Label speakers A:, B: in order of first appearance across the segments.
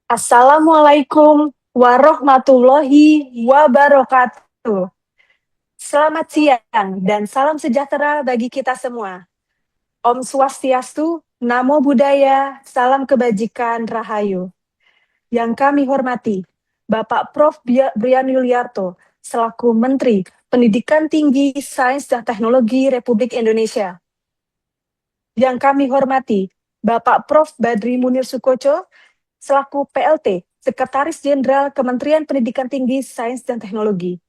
A: Assalamualaikum warahmatullahi wabarakatuh. Selamat siang dan salam sejahtera bagi kita semua. Om Swastiastu, Namo Buddhaya, Salam Kebajikan, Rahayu. Yang kami hormati, Bapak Prof. Brian Yuliarto, selaku Menteri Pendidikan Tinggi, Sains dan Teknologi Republik Indonesia. Yang kami hormati, Bapak Prof. Badri Munir Sukoco, selaku PLT, Sekretaris Jenderal Kementerian Pendidikan Tinggi, Sains dan Teknologi.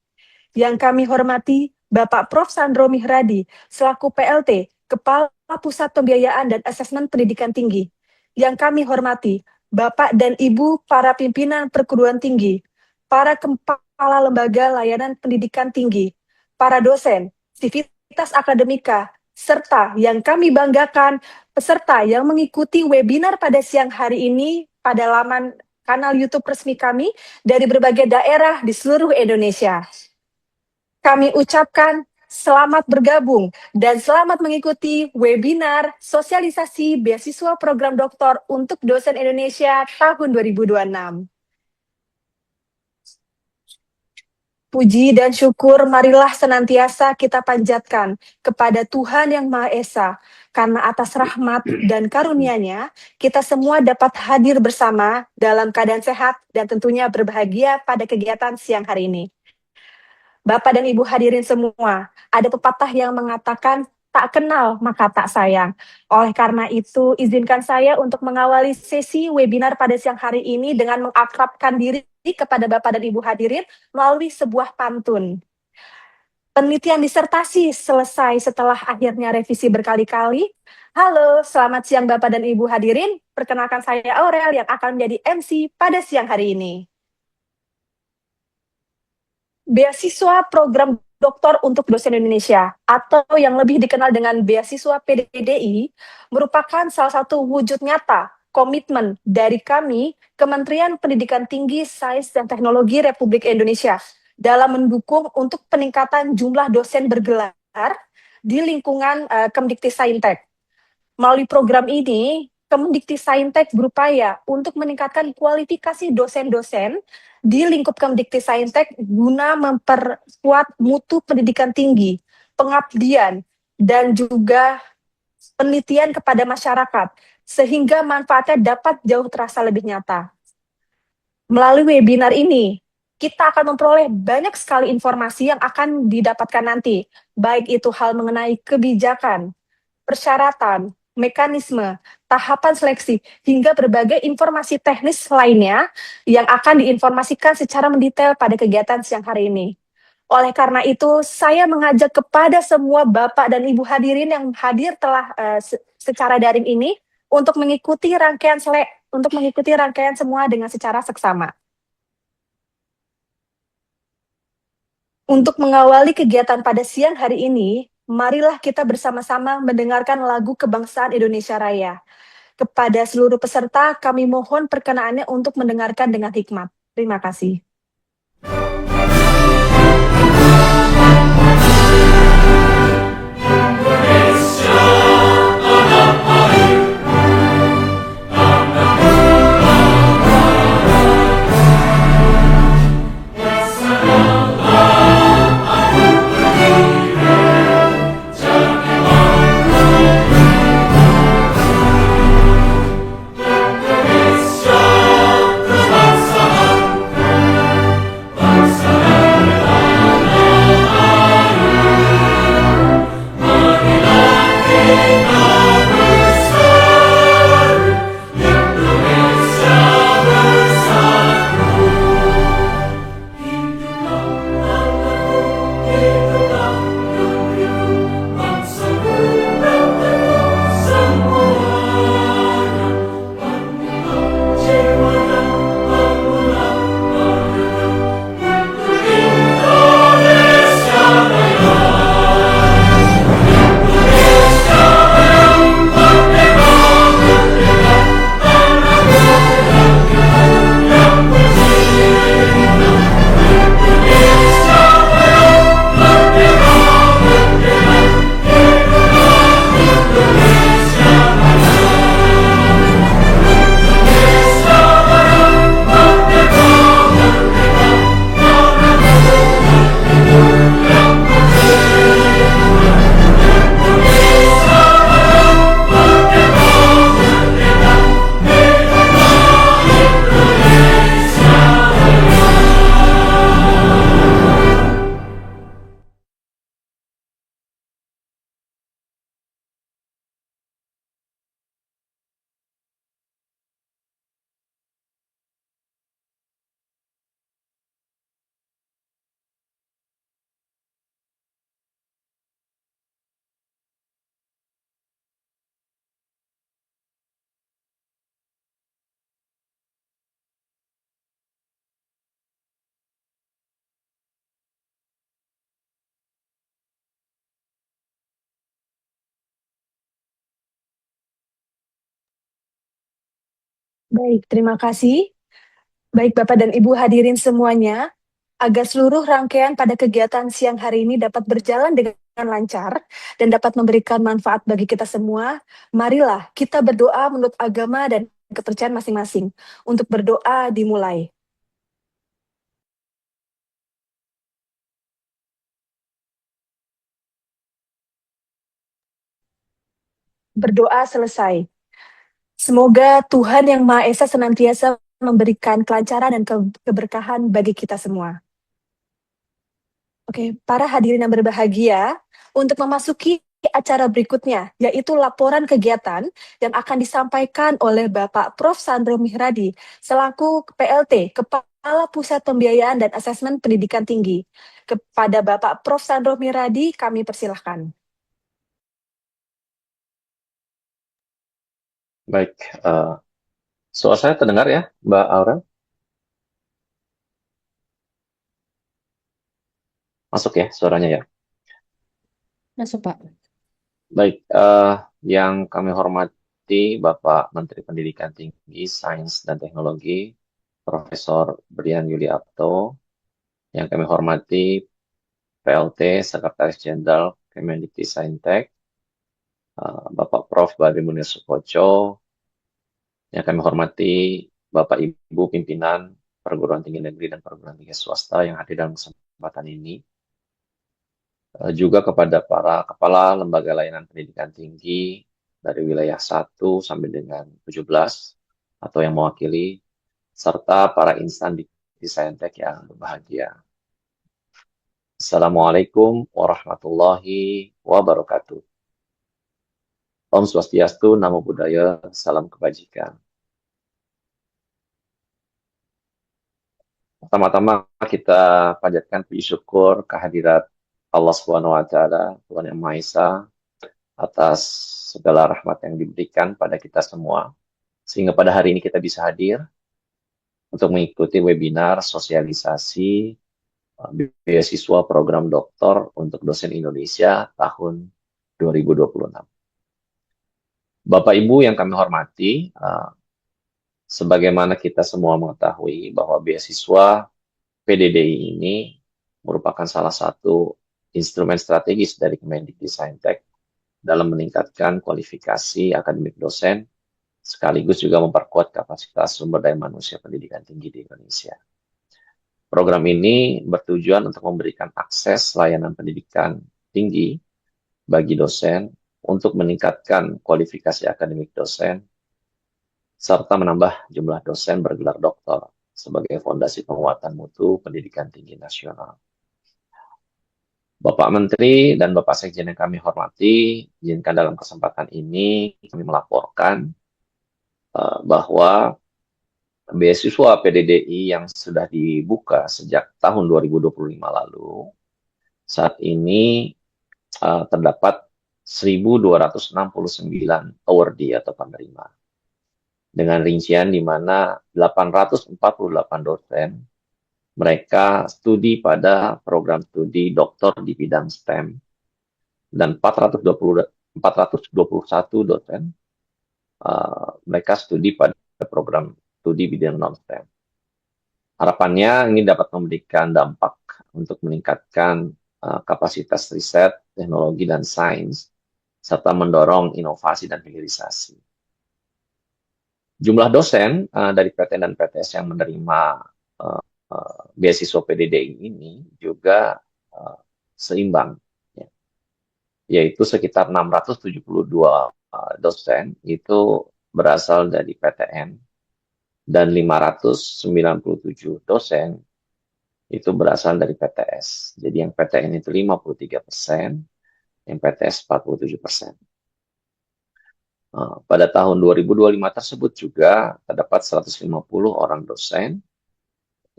A: Yang kami hormati, Bapak Prof. Sandro Mihradi, selaku PLT, Kepala Pusat Pembiayaan dan Asesmen Pendidikan Tinggi. Yang kami hormati, Bapak dan Ibu para pimpinan perguruan tinggi, para kepala lembaga layanan pendidikan tinggi, para dosen, sivitas akademika, serta yang kami banggakan, peserta yang mengikuti webinar pada siang hari ini pada laman kanal YouTube resmi kami dari berbagai daerah di seluruh Indonesia. Kami ucapkan selamat bergabung dan selamat mengikuti webinar sosialisasi beasiswa program doktor untuk dosen Indonesia tahun 2026. Puji dan syukur marilah senantiasa kita panjatkan kepada Tuhan Yang Maha Esa, karena atas rahmat dan karunia-Nya, kita semua dapat hadir bersama dalam keadaan sehat dan tentunya berbahagia pada kegiatan siang hari ini. Bapak dan Ibu hadirin semua, ada pepatah yang mengatakan, tak kenal maka tak sayang. Oleh karena itu, izinkan saya untuk mengawali sesi webinar pada siang hari ini dengan mengakrabkan diri kepada Bapak dan Ibu hadirin melalui sebuah pantun. Penelitian disertasi selesai setelah akhirnya revisi berkali-kali. Halo, selamat siang Bapak dan Ibu hadirin. Perkenalkan saya Aurel yang akan menjadi MC pada siang hari ini. Beasiswa program doktor untuk dosen Indonesia atau yang lebih dikenal dengan beasiswa PDDI merupakan salah satu wujud nyata komitmen dari kami, Kementerian Pendidikan Tinggi, Sains dan Teknologi Republik Indonesia dalam mendukung untuk peningkatan jumlah dosen bergelar di lingkungan Kemdikti-Saintek. Melalui program ini, Kemdikti-Saintek berupaya untuk meningkatkan kualifikasi dosen-dosen di lingkup Kemdikti-Saintek guna memperkuat mutu pendidikan tinggi, pengabdian, dan juga penelitian kepada masyarakat, sehingga manfaatnya dapat jauh terasa lebih nyata. Melalui webinar ini, kita akan memperoleh banyak sekali informasi yang akan didapatkan nanti, baik itu hal mengenai kebijakan, persyaratan, mekanisme, tahapan seleksi, hingga berbagai informasi teknis lainnya yang akan diinformasikan secara mendetail pada kegiatan siang hari ini. Oleh karena itu, saya mengajak kepada semua Bapak dan Ibu hadirin yang hadir telah secara daring ini untuk mengikuti rangkaian semua dengan secara seksama. Untuk mengawali kegiatan pada siang hari ini, marilah kita bersama-sama mendengarkan lagu Kebangsaan Indonesia Raya. Kepada seluruh peserta, kami mohon perkenaannya untuk mendengarkan dengan hikmat. Terima kasih. Baik, terima kasih. Baik Bapak dan Ibu hadirin semuanya, agar seluruh rangkaian pada kegiatan siang hari ini dapat berjalan dengan lancar dan dapat memberikan manfaat bagi kita semua, marilah kita berdoa menurut agama dan kepercayaan masing-masing. Untuk berdoa dimulai. Berdoa selesai. Semoga Tuhan Yang Maha Esa senantiasa memberikan kelancaran dan keberkahan bagi kita semua. Oke, para hadirin yang berbahagia, untuk memasuki acara berikutnya, yaitu laporan kegiatan yang akan disampaikan oleh Bapak Prof. Sandro Mihradi, selaku PLT, Kepala Pusat Pembiayaan dan Asesmen Pendidikan Tinggi. Kepada Bapak Prof. Sandro Mihradi, kami persilahkan.
B: Baik, suara saya terdengar ya, Mbak Aura? Masuk ya suaranya ya?
C: Masuk, Pak.
B: Baik, yang kami hormati Bapak Menteri Pendidikan Tinggi, Sains dan Teknologi, Profesor Brian Yuli Apto, yang kami hormati PLT, Sekretaris Jenderal Kemendikti-Saintek, Bapak Prof. Badri Munir Sukoco, yang kami hormati Bapak Ibu pimpinan perguruan tinggi negeri dan perguruan tinggi swasta yang hadir dalam kesempatan ini. Juga kepada para kepala lembaga layanan pendidikan tinggi dari wilayah 1 sampai dengan 17 atau yang mewakili, serta para insan di Saintek yang berbahagia. Assalamualaikum warahmatullahi wabarakatuh. Om Swastiastu, Namo Buddhaya, Salam Kebajikan. Pertama-tama kita panjatkan puji syukur kehadirat Allah Subhanahu wa taala, Tuhan Yang Maha Esa, atas segala rahmat yang diberikan pada kita semua, sehingga pada hari ini kita bisa hadir untuk mengikuti webinar sosialisasi beasiswa program doktor untuk dosen Indonesia tahun 2026. Bapak Ibu yang kami hormati, sebagaimana kita semua mengetahui bahwa beasiswa PDDI ini merupakan salah satu instrumen strategis dari Kemendikbudristek dalam meningkatkan kualifikasi akademik dosen, sekaligus juga memperkuat kapasitas sumber daya manusia pendidikan tinggi di Indonesia. Program ini bertujuan untuk memberikan akses layanan pendidikan tinggi bagi dosen untuk meningkatkan kualifikasi akademik dosen, serta menambah jumlah dosen bergelar doktor sebagai fondasi penguatan mutu pendidikan tinggi nasional. Bapak Menteri dan Bapak Sekjen yang kami hormati, izinkan dalam kesempatan ini kami melaporkan bahwa beasiswa PDDI yang sudah dibuka sejak tahun 2025 lalu, saat ini terdapat 1.269 awardee atau penerima. Dengan rincian di mana 848 dosen mereka studi pada program studi doktor di bidang STEM dan 421 dosen mereka studi pada program studi bidang non-STEM. Harapannya ini dapat memberikan dampak untuk meningkatkan kapasitas riset, teknologi, dan sains, serta mendorong inovasi dan hilirisasi. Jumlah dosen dari PTN dan PTS yang menerima beasiswa PDDI ini juga seimbang, ya, yaitu sekitar 672 dosen itu berasal dari PTN dan 597 dosen itu berasal dari PTS. Jadi yang PTN itu 53%, yang PTS 47%. Pada tahun 2025 tersebut juga terdapat 150 orang dosen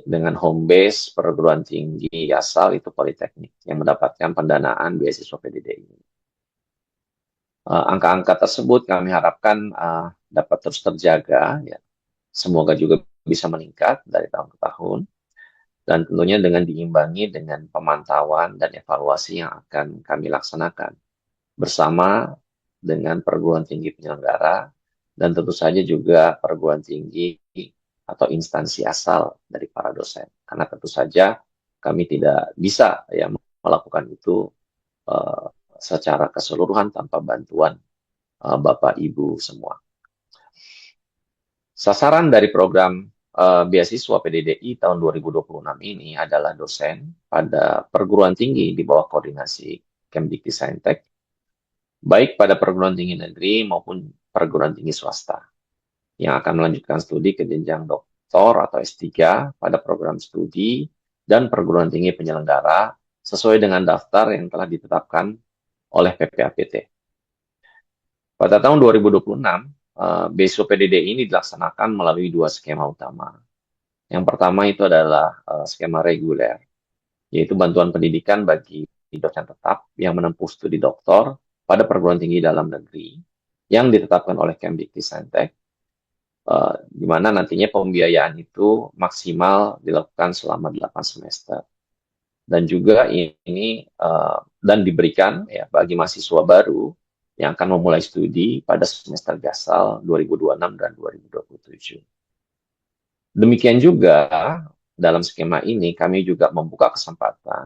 B: dengan home base perguruan tinggi asal itu Politeknik yang mendapatkan pendanaan beasiswa PDDI. Angka-angka tersebut kami harapkan dapat terus terjaga, ya. Semoga juga bisa meningkat dari tahun ke tahun, dan tentunya dengan diimbangi dengan pemantauan dan evaluasi yang akan kami laksanakan bersama dengan perguruan tinggi penyelenggara dan tentu saja juga perguruan tinggi atau instansi asal dari para dosen. Karena tentu saja kami tidak bisa ya melakukan itu uh, secara keseluruhan tanpa bantuan Bapak Ibu semua. Sasaran dari program beasiswa PDDI tahun 2026 ini adalah dosen pada perguruan tinggi di bawah koordinasi Kemdikbudristek, baik pada perguruan tinggi negeri maupun perguruan tinggi swasta, yang akan melanjutkan studi ke jenjang doktor atau S3 pada program studi dan perguruan tinggi penyelenggara sesuai dengan daftar yang telah ditetapkan oleh PPAPT. Pada tahun 2026, beasiswa PDDI ini dilaksanakan melalui dua skema utama. Yang pertama itu adalah skema reguler, yaitu bantuan pendidikan bagi dosen tetap yang menempuh studi doktor pada perguruan tinggi dalam negeri yang ditetapkan oleh Kemdikbudristek, di mana nantinya pembiayaan itu maksimal dilakukan selama 8 semester. Dan juga ini dan diberikan ya bagi mahasiswa baru yang akan memulai studi pada semester gasal 2026 dan 2027. Demikian juga dalam skema ini kami juga membuka kesempatan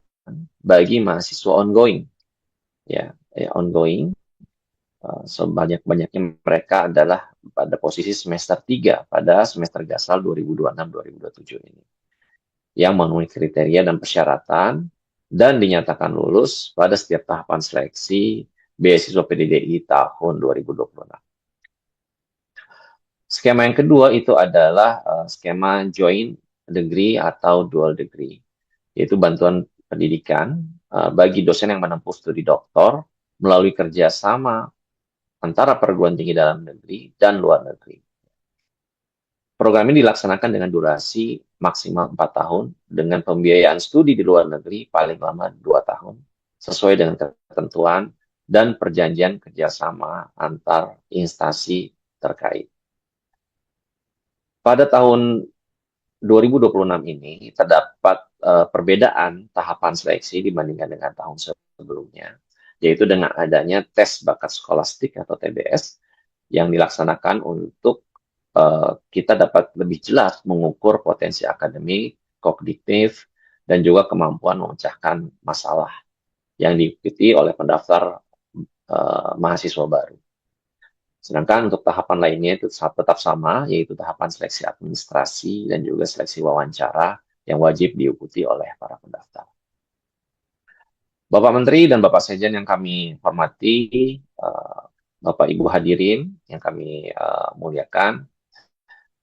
B: bagi mahasiswa ongoing, ya ongoing. Sebanyak-banyaknya mereka adalah pada posisi semester 3 pada semester gasal 2026-2027 ini, yang memenuhi kriteria dan persyaratan dan dinyatakan lulus pada setiap tahapan seleksi beasiswa PDDI tahun 2026. Skema yang kedua itu adalah skema joint degree atau dual degree, yaitu bantuan pendidikan bagi dosen yang menempuh studi doktor melalui kerjasama antara perguruan tinggi dalam negeri dan luar negeri. Program ini dilaksanakan dengan durasi maksimal 4 tahun dengan pembiayaan studi di luar negeri paling lama 2 tahun sesuai dengan ketentuan dan perjanjian kerjasama antar instansi terkait. Pada tahun 2026 ini terdapat perbedaan tahapan seleksi dibandingkan dengan tahun sebelumnya, yaitu dengan adanya tes bakat skolastik atau TBS yang dilaksanakan untuk kita dapat lebih jelas mengukur potensi akademik, kognitif, dan juga kemampuan memecahkan masalah yang diikuti oleh pendaftar mahasiswa baru. Sedangkan untuk tahapan lainnya itu tetap sama, yaitu tahapan seleksi administrasi dan juga seleksi wawancara yang wajib diikuti oleh para pendaftar. Bapak Menteri dan Bapak Sekjen yang kami hormati, Bapak Ibu hadirin yang kami muliakan,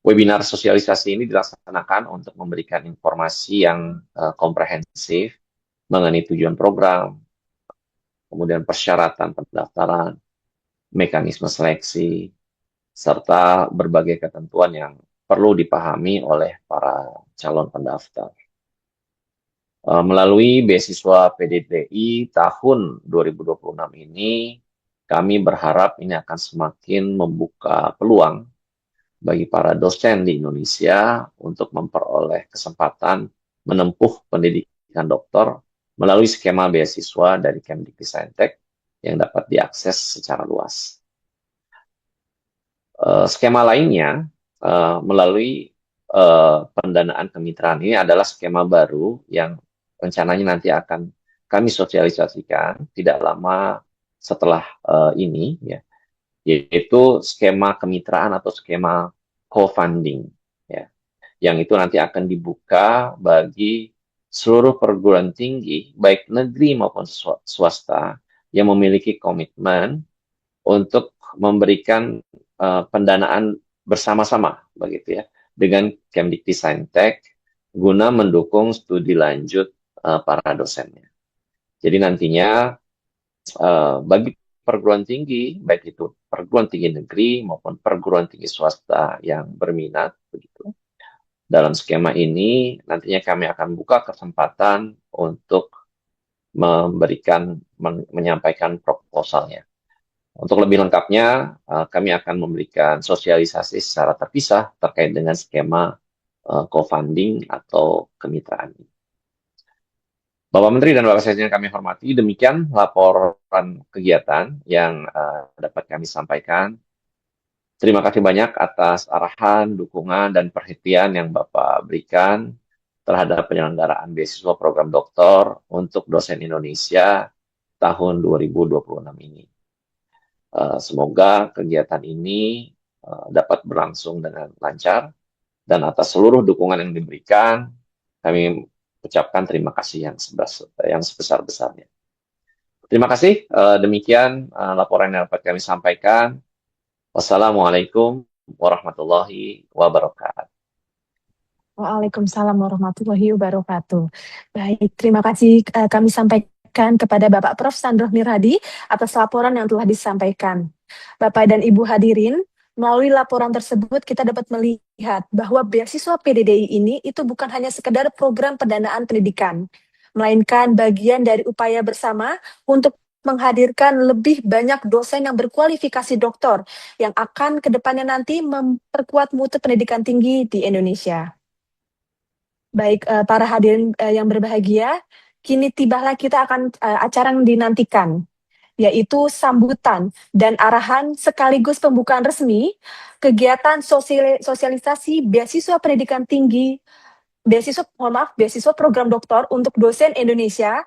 B: webinar sosialisasi ini dilaksanakan untuk memberikan informasi yang komprehensif mengenai tujuan program, kemudian persyaratan pendaftaran, mekanisme seleksi, serta berbagai ketentuan yang perlu dipahami oleh para calon pendaftar. Melalui beasiswa PDDI tahun 2026 ini, kami berharap ini akan semakin membuka peluang bagi para dosen di Indonesia untuk memperoleh kesempatan menempuh pendidikan doktor melalui skema beasiswa dari Kemdikbudristek yang dapat diakses secara luas. Skema lainnya melalui pendanaan kemitraan ini adalah skema baru yang rencananya nanti akan kami sosialisasikan tidak lama setelah ini, ya, yaitu skema kemitraan atau skema co-funding, ya, yang itu nanti akan dibuka bagi seluruh perguruan tinggi baik negeri maupun swasta yang memiliki komitmen untuk memberikan pendanaan bersama-sama begitu ya dengan Kemdikbudristek guna mendukung studi lanjut para dosennya. Jadi nantinya bagi perguruan tinggi, baik itu perguruan tinggi negeri maupun perguruan tinggi swasta yang berminat begitu, dalam skema ini nantinya kami akan buka kesempatan untuk menyampaikan proposalnya. Untuk lebih lengkapnya, kami akan memberikan sosialisasi secara terpisah terkait dengan skema co-funding atau kemitraan ini. Bapak Menteri dan Bapak Sekjen yang kami hormati, demikian laporan kegiatan yang dapat kami sampaikan. Terima kasih banyak atas arahan, dukungan, dan perhatian yang Bapak berikan terhadap penyelenggaraan beasiswa program doktor untuk dosen Indonesia tahun 2026 ini. Semoga kegiatan ini dapat berlangsung dengan lancar, dan atas seluruh dukungan yang diberikan, kami ucapkan terima kasih yang sebesar-besarnya. Terima kasih, demikian laporan yang dapat kami sampaikan. Wassalamualaikum warahmatullahi wabarakatuh.
A: Waalaikumsalam warahmatullahi wabarakatuh. Baik, terima kasih kami sampaikan kepada Bapak Prof. Sandro Nirhadi atas laporan yang telah disampaikan. Bapak dan Ibu hadirin, melalui laporan tersebut kita dapat melihat bahwa beasiswa PDDI ini itu bukan hanya sekedar program pendanaan pendidikan, melainkan bagian dari upaya bersama untuk menghadirkan lebih banyak dosen yang berkualifikasi doktor yang akan kedepannya nanti memperkuat mutu pendidikan tinggi di Indonesia. Baik, para hadirin yang berbahagia, kini tibalah kita akan acara yang dinantikan, yaitu sambutan dan arahan sekaligus pembukaan resmi kegiatan sosialisasi beasiswa pendidikan tinggi, beasiswa program doktor untuk dosen Indonesia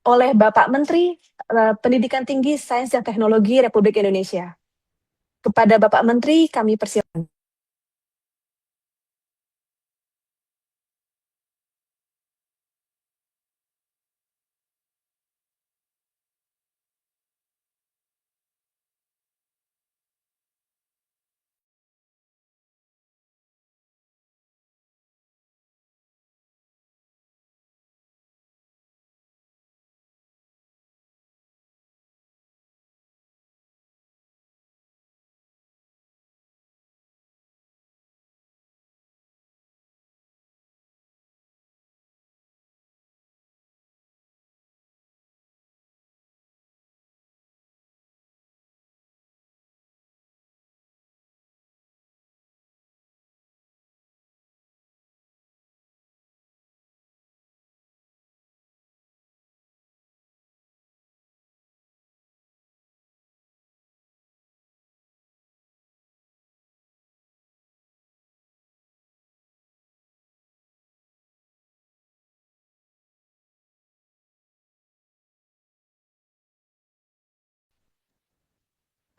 A: oleh Bapak Menteri Pendidikan Tinggi, Sains dan Teknologi Republik Indonesia. Kepada Bapak Menteri, kami persilakan.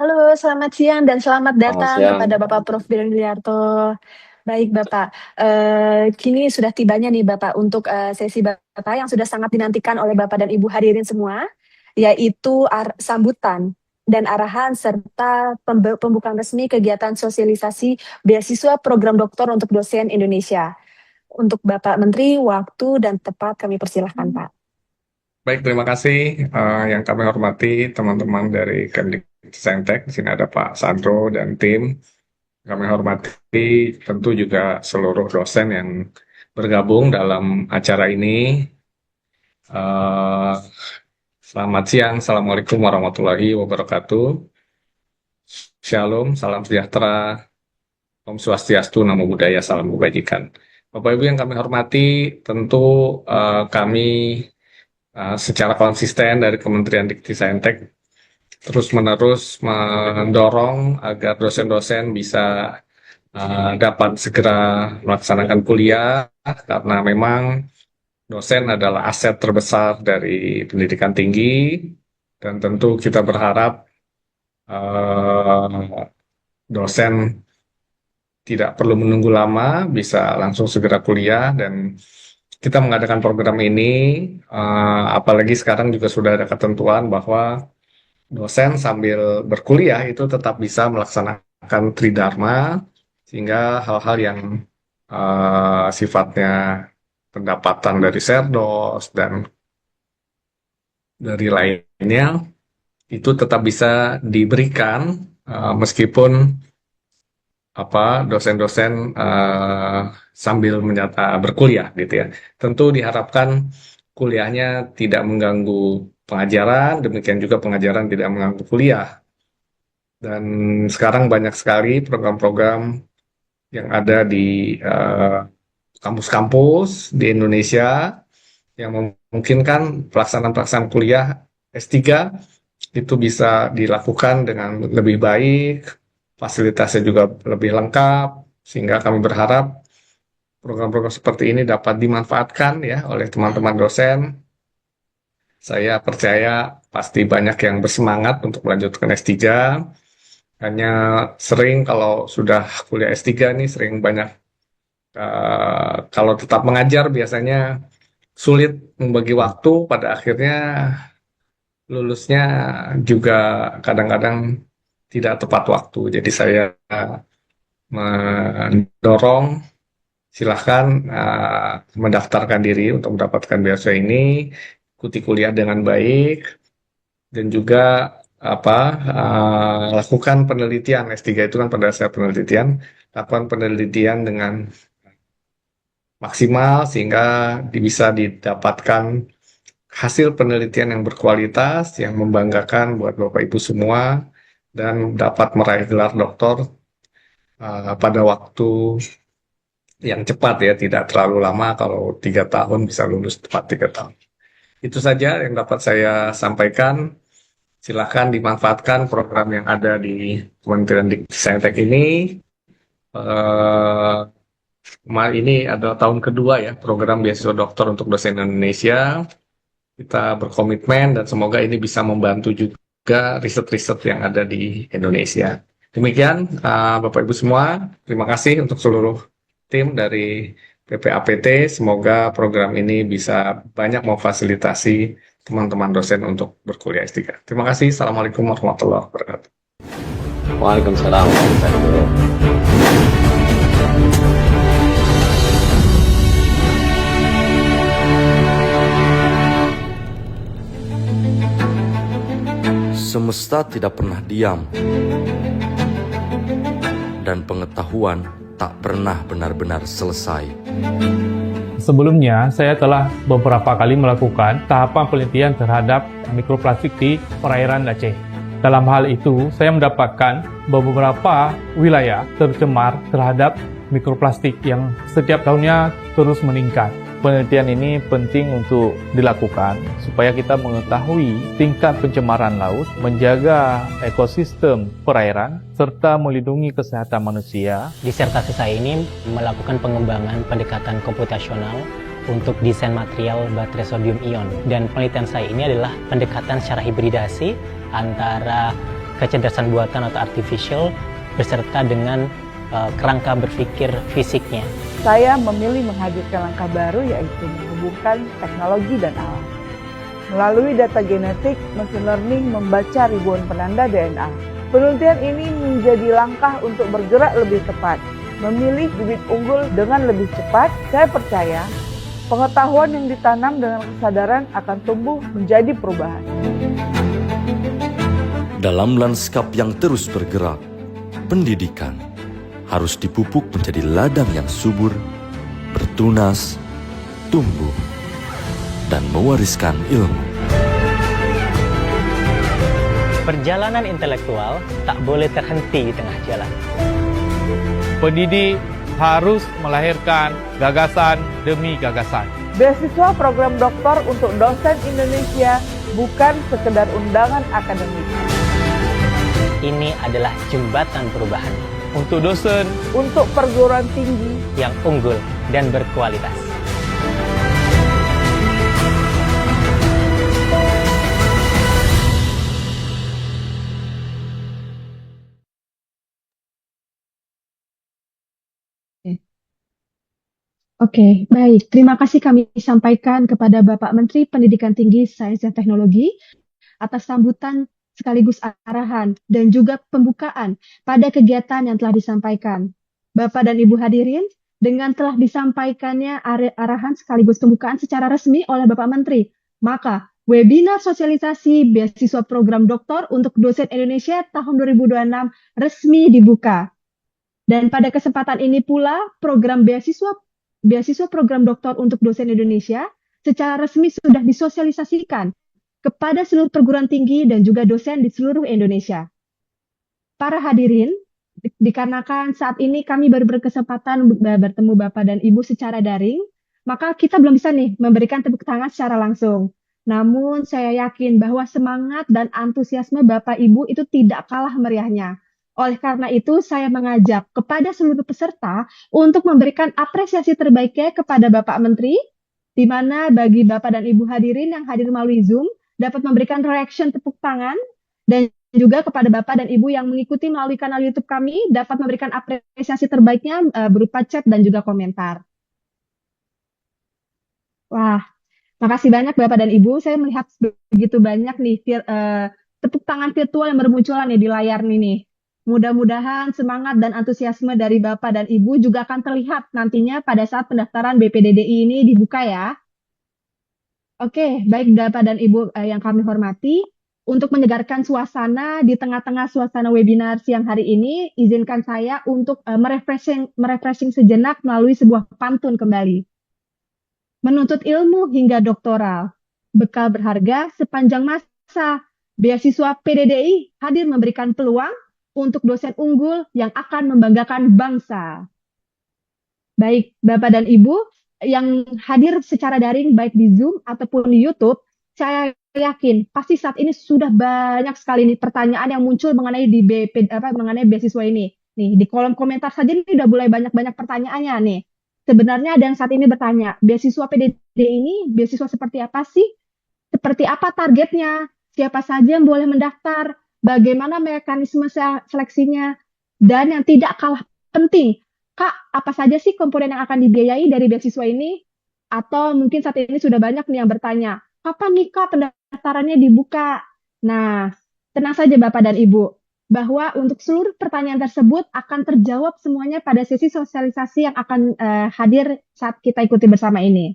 A: Halo, selamat siang dan selamat
B: Selamat
A: datang
B: siang.
A: kepada Bapak Prof. Biren Wiliarto. Baik, Bapak. Kini sudah tibanya nih, Bapak, untuk sesi Bapak yang sudah sangat dinantikan oleh Bapak dan Ibu hadirin semua, yaitu sambutan dan arahan serta pembukaan resmi kegiatan sosialisasi beasiswa program doktor untuk dosen Indonesia. Untuk Bapak Menteri, waktu dan tepat kami persilahkan, Pak.
D: Baik, terima kasih yang kami hormati teman-teman dari Kemdikbudristek. Di sini ada Pak Sandro dan tim. Kami hormati tentu juga seluruh dosen yang bergabung dalam acara ini. Selamat siang, Assalamualaikum warahmatullahi wabarakatuh. Shalom, salam sejahtera, Om Swastiastu, Namo Buddhaya, salam kebajikan. Bapak Ibu yang kami hormati, tentu kami secara konsisten dari Kementerian Dikti-Saintek terus-menerus mendorong agar dosen-dosen bisa dapat segera melaksanakan kuliah, karena memang dosen adalah aset terbesar dari pendidikan tinggi, dan tentu kita berharap dosen tidak perlu menunggu lama, bisa langsung segera kuliah. Dan kita mengadakan program ini, apalagi sekarang juga sudah ada ketentuan bahwa dosen sambil berkuliah itu tetap bisa melaksanakan tridharma, sehingga hal-hal yang sifatnya pendapatan dari serdos dan dari lainnya itu tetap bisa diberikan meskipun dosen-dosen sambil berkuliah gitu ya. Tentu diharapkan kuliahnya tidak mengganggu pengajaran, demikian juga pengajaran tidak mengganggu kuliah. Dan sekarang banyak sekali program-program yang ada di kampus-kampus di Indonesia yang memungkinkan pelaksanaan kuliah S3 itu bisa dilakukan dengan lebih baik, fasilitasnya juga lebih lengkap, sehingga kami berharap program-program seperti ini dapat dimanfaatkan ya oleh teman-teman dosen. Saya percaya pasti banyak yang bersemangat untuk melanjutkan S3. Hanya sering kalau sudah kuliah S3 nih sering banyak kalau tetap mengajar biasanya sulit membagi waktu, pada akhirnya lulusnya juga kadang-kadang tidak tepat waktu. Jadi saya mendorong silahkan mendaftarkan diri untuk mendapatkan beasiswa ini, ikuti kuliah dengan baik, dan juga lakukan penelitian. S3 itu kan pada saat penelitian, lakukan penelitian dengan maksimal sehingga bisa didapatkan hasil penelitian yang berkualitas, yang membanggakan buat Bapak Ibu semua, dan dapat meraih gelar doktor pada waktu yang cepat ya, tidak terlalu lama. Kalau 3 tahun bisa lulus tepat 3 tahun. Itu saja yang dapat saya sampaikan. Silakan dimanfaatkan program yang ada di Kementerian Dikti ini. Ini adalah tahun kedua ya program beasiswa doktor untuk dosen Indonesia. Kita berkomitmen dan semoga ini bisa membantu juga riset-riset yang ada di Indonesia. Demikian Bapak Ibu semua, terima kasih untuk seluruh tim dari PPAPT. Semoga program ini bisa banyak memfasilitasi teman-teman dosen untuk berkuliah S3. Terima kasih. Assalamualaikum warahmatullahi wabarakatuh.
B: Waalaikumsalam warahmatullahi wabarakatuh.
E: Semesta tidak pernah diam, dan pengetahuan tak pernah benar-benar selesai.
F: Sebelumnya, saya telah beberapa kali melakukan tahapan penelitian terhadap mikroplastik di perairan Aceh. Dalam hal itu, saya mendapatkan beberapa wilayah tercemar terhadap mikroplastik yang setiap tahunnya terus meningkat. Penelitian ini penting untuk dilakukan supaya kita mengetahui tingkat pencemaran laut, menjaga ekosistem perairan, serta melindungi kesehatan manusia.
G: Disertasi saya ini melakukan pengembangan pendekatan komputasional untuk desain material baterai sodium ion. Dan penelitian saya ini adalah pendekatan secara hibridasi antara kecerdasan buatan atau artificial beserta dengan kerangka berpikir fisiknya.
H: Saya memilih menghadirkan langkah baru, yaitu menghubungkan teknologi dan alam. Melalui data genetik, machine learning membaca ribuan penanda DNA. Penelitian ini menjadi langkah untuk bergerak lebih cepat, memilih bibit unggul dengan lebih cepat. Saya percaya pengetahuan yang ditanam dengan kesadaran akan tumbuh menjadi perubahan.
E: Dalam lanskap yang terus bergerak, pendidikan harus dipupuk menjadi ladang yang subur, bertunas, tumbuh, dan mewariskan ilmu.
G: Perjalanan intelektual tak boleh terhenti di tengah jalan.
F: Pendidik harus melahirkan gagasan demi gagasan.
H: Beasiswa program doktor untuk dosen Indonesia bukan sekedar undangan akademik.
G: Ini adalah jembatan perubahan
F: Untuk dosen,
H: Untuk perguruan tinggi
G: yang unggul dan berkualitas.
I: Oke, baik. Terima kasih kami sampaikan kepada Bapak Menteri Pendidikan Tinggi, Sains dan Teknologi atas sambutan sekaligus arahan dan juga pembukaan pada kegiatan yang telah disampaikan. Bapak dan Ibu hadirin, dengan telah disampaikannya arahan sekaligus pembukaan secara resmi oleh Bapak Menteri, maka webinar sosialisasi beasiswa program doktor untuk dosen Indonesia tahun 2026 resmi dibuka. Dan pada kesempatan ini pula, program beasiswa program doktor untuk dosen Indonesia secara resmi sudah disosialisasikan kepada seluruh perguruan tinggi dan juga dosen di seluruh Indonesia. Para hadirin, dikarenakan saat ini kami baru berkesempatan bertemu Bapak dan Ibu secara daring, maka kita belum bisa nih memberikan tepuk tangan secara langsung. Namun saya yakin bahwa semangat dan antusiasme Bapak Ibu itu tidak kalah meriahnya. Oleh karena itu, saya mengajak kepada seluruh peserta untuk memberikan apresiasi terbaiknya kepada Bapak Menteri, di mana bagi Bapak dan Ibu hadirin yang hadir melalui Zoom dapat memberikan reaction tepuk tangan, dan juga kepada Bapak dan Ibu yang mengikuti melalui kanal YouTube kami dapat memberikan apresiasi terbaiknya berupa chat dan juga komentar. Wah, makasih banyak Bapak dan Ibu. Saya melihat begitu banyak nih tepuk tangan virtual yang bermunculan nih di layar nih. Mudah-mudahan semangat dan antusiasme dari Bapak dan Ibu juga akan terlihat nantinya pada saat pendaftaran BPDDI ini dibuka ya. Oke, baik Bapak dan Ibu yang kami hormati, untuk menyegarkan suasana di tengah-tengah suasana webinar siang hari ini, izinkan saya untuk merefreshing sejenak melalui sebuah pantun kembali. Menuntut ilmu hingga doktoral, bekal berharga sepanjang masa. Beasiswa PDDI hadir memberikan peluang untuk dosen unggul yang akan membanggakan bangsa. Baik, Bapak dan Ibu yang hadir secara daring baik di Zoom ataupun di YouTube, saya yakin pasti saat ini sudah banyak sekali nih pertanyaan yang muncul mengenai mengenai beasiswa ini. Nih, di kolom komentar saja ini udah mulai banyak-banyak pertanyaannya nih. Sebenarnya ada yang saat ini bertanya, beasiswa PDD ini beasiswa seperti apa sih? Seperti apa targetnya? Siapa saja yang boleh mendaftar? Bagaimana mekanisme seleksinya? Dan yang tidak kalah penting, Kak, apa saja sih komponen yang akan dibiayai dari beasiswa ini? Atau mungkin saat ini sudah banyak nih yang bertanya, kapan nih Kak pendaftarannya dibuka? Nah, tenang saja Bapak dan Ibu, bahwa untuk seluruh pertanyaan tersebut akan terjawab semuanya pada sesi sosialisasi yang akan hadir saat kita ikuti bersama ini.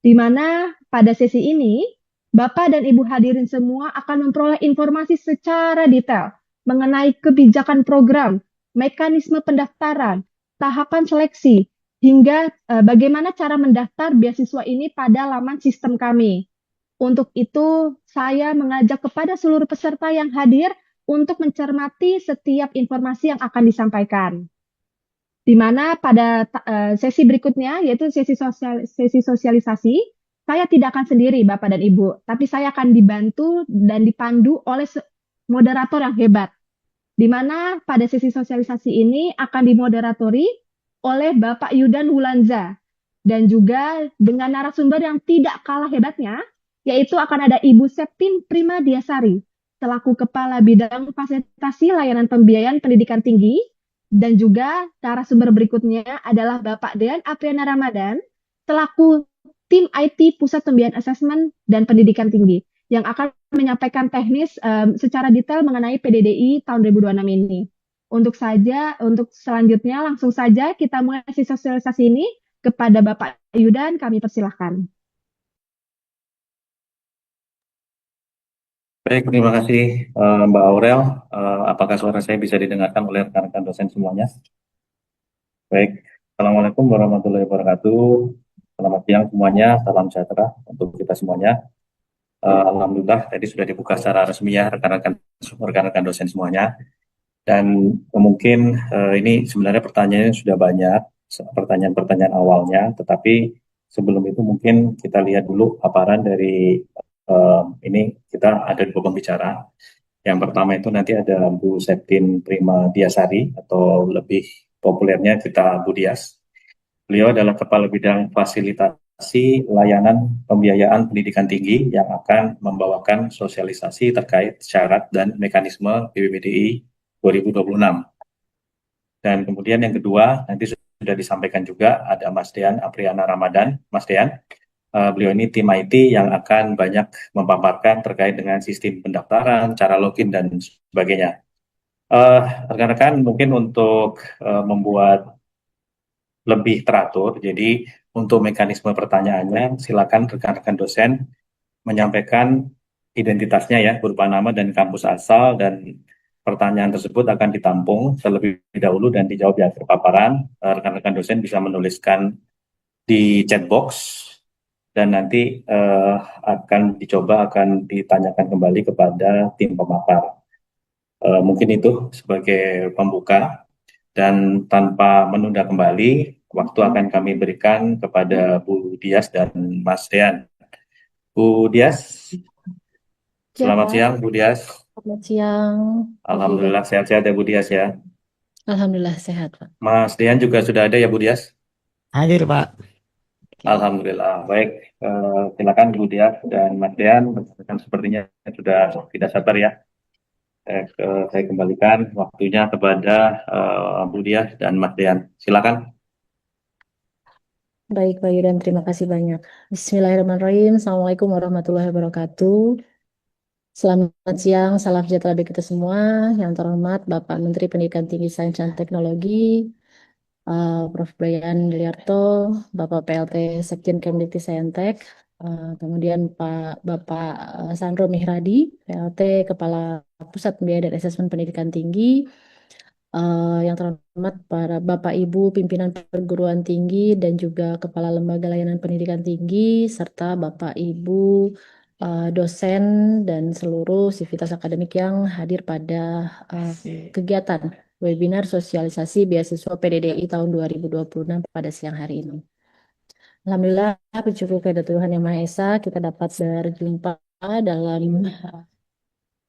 I: Di mana pada sesi ini, Bapak dan Ibu hadirin semua akan memperoleh informasi secara detail mengenai kebijakan program, mekanisme pendaftaran, tahapan seleksi, hingga bagaimana cara mendaftar beasiswa ini pada laman sistem kami. Untuk itu, saya mengajak kepada seluruh peserta yang hadir untuk mencermati setiap informasi yang akan disampaikan. Di mana pada sesi berikutnya, yaitu sesi sosialisasi, saya tidak akan sendiri Bapak dan Ibu, tapi saya akan dibantu dan dipandu oleh moderator yang hebat. Di mana pada sesi sosialisasi ini akan dimoderatori oleh Bapak Yudan Wulanza, dan juga dengan narasumber yang tidak kalah hebatnya, yaitu akan ada Ibu Septin Prima Diasari, selaku Kepala Bidang Fasilitasi Layanan Pembiayaan Pendidikan Tinggi, dan juga narasumber berikutnya adalah Bapak Dean Apriana Ramadan, selaku Tim IT Pusat Pembiayaan Asesmen dan Pendidikan Tinggi, yang akan menyampaikan teknis secara detail mengenai PDDI tahun 2026 ini. Untuk selanjutnya langsung saja kita mulai sesi sosialisasi ini. Kepada Bapak Yudan kami persilahkan.
J: Baik, terima kasih Mbak Aurel. Apakah suara saya bisa didengarkan oleh rekan-rekan dosen semuanya? Baik, Assalamualaikum warahmatullahi wabarakatuh. Selamat siang semuanya, salam sejahtera untuk kita semuanya. Alhamdulillah tadi sudah dibuka secara resmi ya rekan-rekan dosen semuanya. Dan mungkin ini sebenarnya pertanyaannya sudah banyak, pertanyaan-pertanyaan awalnya, tetapi sebelum itu mungkin kita lihat dulu paparan dari ini kita ada dua pembicara. Yang pertama itu nanti ada Bu Septin Prima Diasari atau lebih populernya kita Bu Dias. Beliau adalah Kepala Bidang Fasilitasi Layanan Pembiayaan Pendidikan Tinggi yang akan membawakan sosialisasi terkait syarat dan mekanisme BPDI 2026. Dan kemudian yang kedua nanti sudah disampaikan juga ada Mas Dean Apriana Ramadan. Mas Dean, beliau ini tim IT yang akan banyak memaparkan terkait dengan sistem pendaftaran, cara login, dan sebagainya. Rekan-rekan mungkin untuk membuat lebih teratur, jadi untuk mekanisme pertanyaannya, silakan rekan-rekan dosen menyampaikan identitasnya ya, berupa nama dan kampus asal, dan pertanyaan tersebut akan ditampung terlebih dahulu dan dijawab di akhir paparan. Rekan-rekan dosen bisa menuliskan di chat box, dan nanti akan ditanyakan kembali kepada tim pemapar. Mungkin itu sebagai pembuka, dan tanpa menunda kembali, waktu akan kami berikan kepada Bu Dias dan Mas Dean. Bu Dias, selamat siang Bu Dias.
C: Selamat siang, Bu Dias.
J: Alhamdulillah sehat-sehat ya Bu Dias ya.
C: Alhamdulillah sehat, Pak.
J: Mas Dian juga sudah ada ya Bu Dias?
K: Hadir, Pak.
C: Oke.
J: Alhamdulillah. Baik, silakan Bu Dias dan Mas Dian. Sepertinya sudah tidak sabar ya. Saya kembalikan waktunya kepada Bu Dias dan Mas Dian. Silakan.
C: Baik, Pak Yudan, terima kasih banyak. Bismillahirrahmanirrahim. Assalamualaikum warahmatullahi wabarakatuh. Selamat siang, salam sejahtera bagi kita semua. Yang terhormat Bapak Menteri Pendidikan Tinggi Sains dan Teknologi, Prof. Brian Yuliarto, Bapak PLT Sekjen Kemdikti-Saintek, kemudian Bapak Sandro Mihradi, PLT Kepala Pusat Pembiayaan dan Asesmen Pendidikan Tinggi, yang terhormat para Bapak Ibu pimpinan perguruan tinggi dan juga Kepala Lembaga Layanan Pendidikan Tinggi, serta Bapak Ibu dosen dan seluruh sivitas akademik yang hadir pada kegiatan webinar sosialisasi beasiswa PDDI tahun 2026 pada siang hari ini. Alhamdulillah, puji syukur kepada Tuhan Yang Maha Esa, kita dapat berjumpa dalam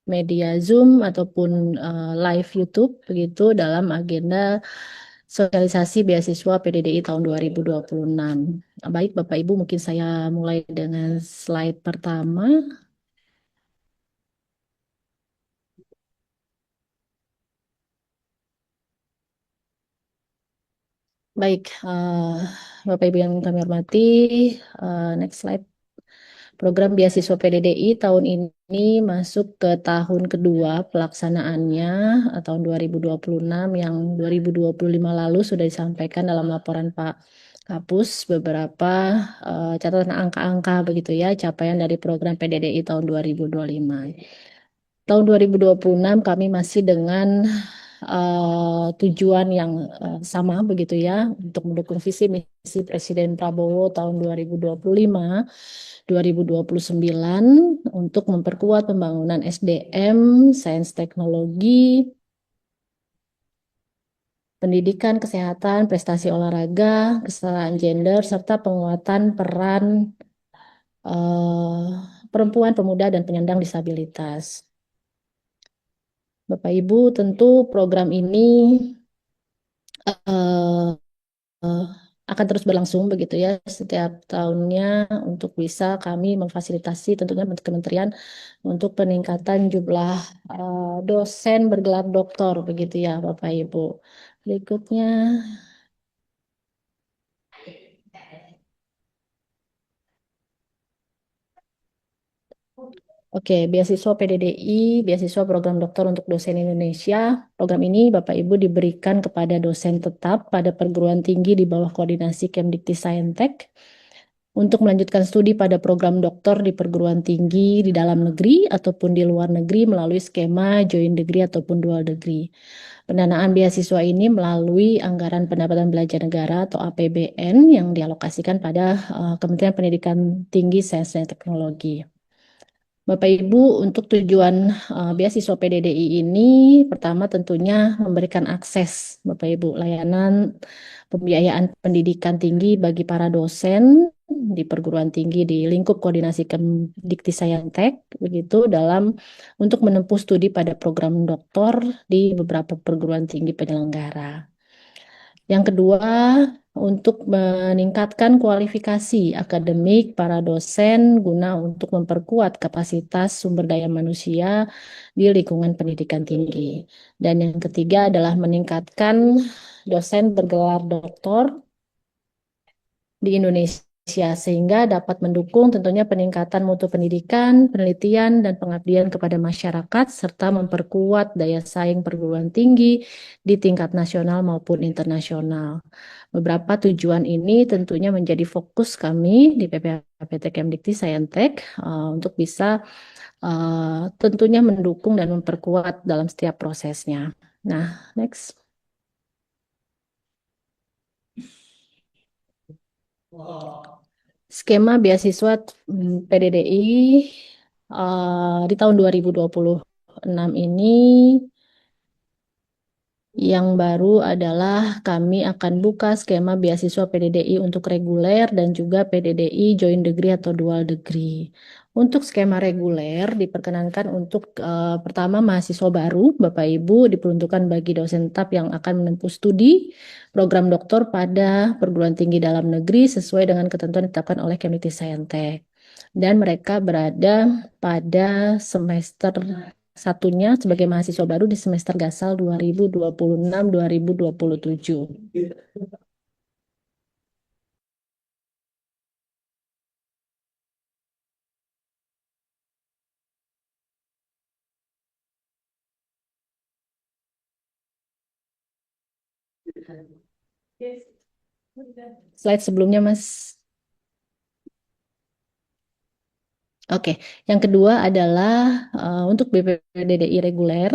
C: media Zoom ataupun live YouTube begitu dalam agenda sosialisasi beasiswa PDDI tahun 2026. Baik, Bapak Ibu, mungkin saya mulai dengan slide pertama. Baik, Bapak Ibu yang kami hormati, next slide. Program beasiswa PDDI tahun ini masuk ke tahun kedua pelaksanaannya, tahun 2026, yang 2025 lalu sudah disampaikan dalam laporan Pak Kapus beberapa catatan angka-angka begitu ya, capaian dari program PDDI tahun 2025. Tahun 2026 kami masih dengan tujuan yang sama begitu ya, untuk mendukung visi misi Presiden Prabowo tahun 2025-2029 untuk memperkuat pembangunan SDM, sains teknologi, pendidikan, kesehatan, prestasi olahraga, kesetaraan gender, serta penguatan peran perempuan, pemuda, dan penyandang disabilitas. Bapak Ibu, tentu program ini akan terus berlangsung begitu ya setiap tahunnya untuk bisa kami memfasilitasi tentunya bentuk kementerian untuk peningkatan jumlah dosen bergelar doktor begitu ya Bapak Ibu. Berikutnya. Oke, beasiswa PDDI, beasiswa program doktor untuk dosen Indonesia. Program ini Bapak Ibu diberikan kepada dosen tetap pada perguruan tinggi di bawah koordinasi Kemdikti-Saintek untuk melanjutkan studi pada program doktor di perguruan tinggi di dalam negeri ataupun di luar negeri melalui skema joint degree ataupun dual degree. Pendanaan beasiswa ini melalui anggaran pendapatan belanja negara atau APBN yang dialokasikan pada Kementerian Pendidikan Tinggi, Sains dan Teknologi. Bapak Ibu, untuk tujuan beasiswa PDDI ini pertama tentunya memberikan akses Bapak Ibu layanan pembiayaan pendidikan tinggi bagi para dosen di perguruan tinggi di lingkup koordinasi Kemdikti-Saintek begitu dalam untuk menempuh studi pada program doktor di beberapa perguruan tinggi penyelenggara. Yang kedua, untuk meningkatkan kualifikasi akademik para dosen guna untuk memperkuat kapasitas sumber daya manusia di lingkungan pendidikan tinggi. Dan yang ketiga adalah meningkatkan dosen bergelar doktor di Indonesia sehingga dapat mendukung tentunya peningkatan mutu pendidikan, penelitian, dan pengabdian kepada masyarakat serta memperkuat daya saing perguruan tinggi di tingkat nasional maupun internasional. Beberapa tujuan ini tentunya menjadi fokus kami di PPAPT Kemdikti-Saintek untuk bisa tentunya mendukung dan memperkuat dalam setiap prosesnya. Nah, next. Skema beasiswa PDDI di tahun 2026 ini Yang baru adalah kami akan buka skema beasiswa PDDI untuk reguler dan juga PDDI joint degree atau dual degree. Untuk skema reguler diperkenankan untuk pertama mahasiswa baru, Bapak Ibu, diperuntukkan bagi dosen tetap yang akan menempuh studi program doktor pada perguruan tinggi dalam negeri sesuai dengan ketentuan ditetapkan oleh Kemdikti dan mereka berada pada semester satunya sebagai mahasiswa baru di semester gasal 2026-2027. Slide sebelumnya, Mas. Oke, yang kedua adalah untuk BPDDI reguler,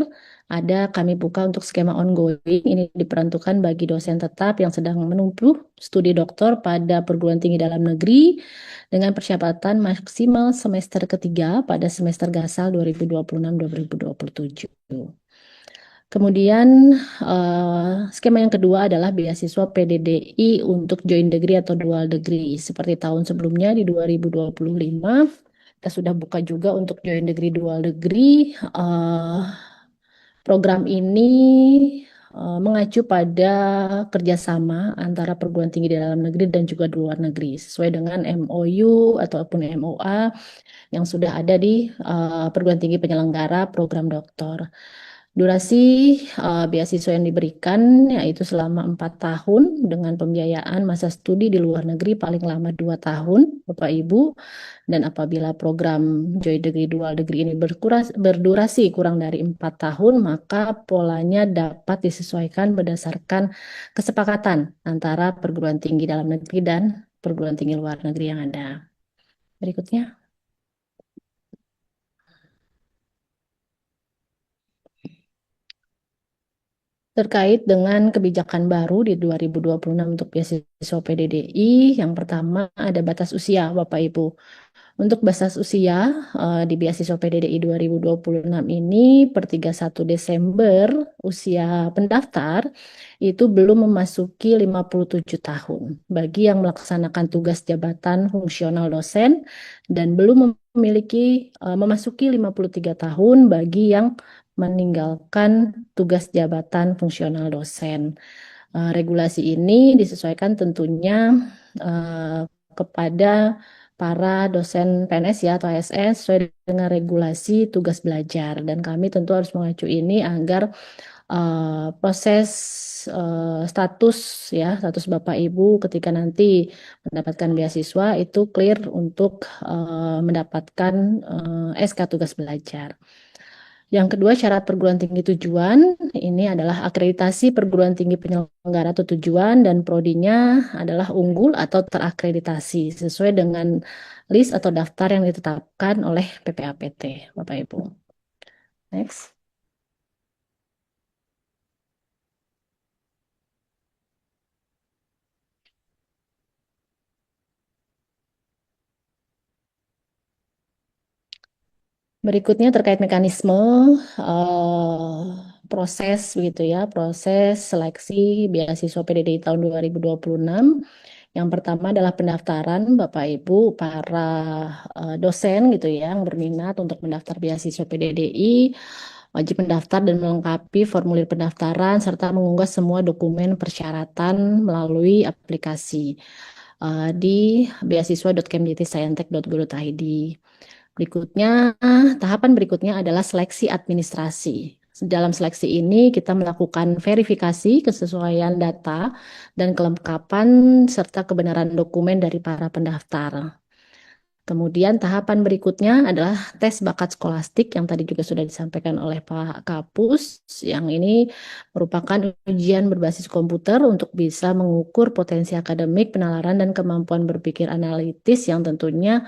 C: kami buka untuk skema ongoing, ini diperuntukkan bagi dosen tetap yang sedang menempuh studi doktor pada perguruan tinggi dalam negeri dengan persyaratan maksimal semester ketiga pada semester gasal 2026-2027. Kemudian skema yang kedua adalah beasiswa PDDI untuk joint degree atau dual degree. Seperti tahun sebelumnya di 2025, kita sudah buka juga untuk joint degree dual degree. Program ini mengacu pada kerjasama antara perguruan tinggi di dalam negeri dan juga di luar negeri sesuai dengan MOU ataupun MOA yang sudah ada di perguruan tinggi penyelenggara program doktor. Durasi beasiswa yang diberikan yaitu selama 4 tahun dengan pembiayaan masa studi di luar negeri paling lama 2 tahun, Bapak Ibu. Dan apabila program joint degree dual degree ini berdurasi kurang dari 4 tahun, maka polanya dapat disesuaikan berdasarkan kesepakatan antara perguruan tinggi dalam negeri dan perguruan tinggi luar negeri yang ada. Berikutnya. Terkait dengan kebijakan baru di 2026 untuk beasiswa PDDI, yang pertama ada batas usia, Bapak Ibu. Untuk batas usia di beasiswa PDDI 2026 ini per 31 Desember usia pendaftar itu belum memasuki 57 tahun bagi yang melaksanakan tugas jabatan fungsional dosen dan belum memasuki 53 tahun bagi yang meninggalkan tugas jabatan fungsional dosen. Regulasi ini disesuaikan tentunya kepada para dosen PNS ya atau ASN sesuai dengan regulasi tugas belajar dan kami tentu harus mengacu ini agar proses status Bapak Ibu ketika nanti mendapatkan beasiswa itu clear untuk mendapatkan SK tugas belajar. Yang kedua, syarat perguruan tinggi tujuan, ini adalah akreditasi perguruan tinggi penyelenggara atau tujuan dan prodinya adalah unggul atau terakreditasi sesuai dengan list atau daftar yang ditetapkan oleh PPAPT, Bapak Ibu. Next. Berikutnya terkait mekanisme proses begitu ya, proses seleksi beasiswa PDDI tahun 2026. Yang pertama adalah pendaftaran Bapak Ibu para dosen gitu ya yang berminat untuk mendaftar beasiswa PDDI wajib mendaftar dan melengkapi formulir pendaftaran serta mengunggah semua dokumen persyaratan melalui aplikasi di beasiswa.kemdiktiscientech.go.id. Tahapan berikutnya adalah seleksi administrasi. Dalam seleksi ini kita melakukan verifikasi kesesuaian data dan kelengkapan serta kebenaran dokumen dari para pendaftar. Kemudian tahapan berikutnya adalah tes bakat skolastik yang tadi juga sudah disampaikan oleh Pak Kapus. Yang ini merupakan ujian berbasis komputer untuk bisa mengukur potensi akademik, penalaran, dan kemampuan berpikir analitis yang tentunya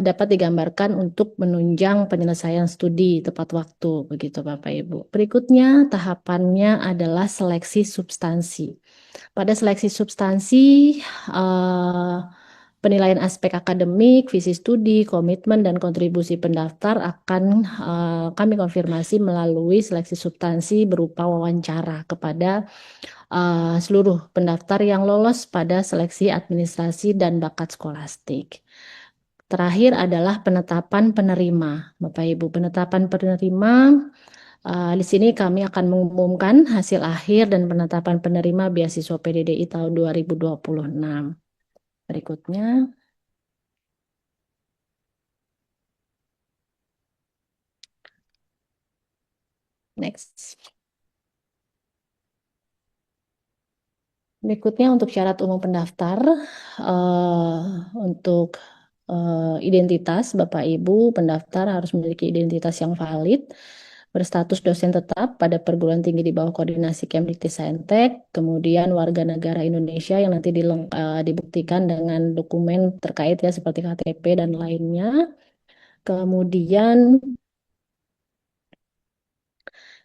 C: dapat digambarkan untuk menunjang penyelesaian studi tepat waktu, begitu Bapak Ibu. Berikutnya tahapannya adalah seleksi substansi. Pada seleksi substansi Penilaian aspek akademik, visi studi, komitmen, dan kontribusi pendaftar akan kami konfirmasi melalui seleksi substansi berupa wawancara kepada seluruh pendaftar yang lolos pada seleksi administrasi dan bakat skolastik. Terakhir adalah penetapan penerima. Bapak Ibu, penetapan penerima di sini kami akan mengumumkan hasil akhir dan penetapan penerima beasiswa PDDI tahun 2026. Berikutnya. Next. Berikutnya untuk syarat umum pendaftar, untuk identitas Bapak Ibu pendaftar harus memiliki identitas yang valid, berstatus dosen tetap pada perguruan tinggi di bawah koordinasi Kemdikti-Saintek, kemudian warga negara Indonesia yang nanti dibuktikan dengan dokumen terkait ya seperti KTP dan lainnya. Kemudian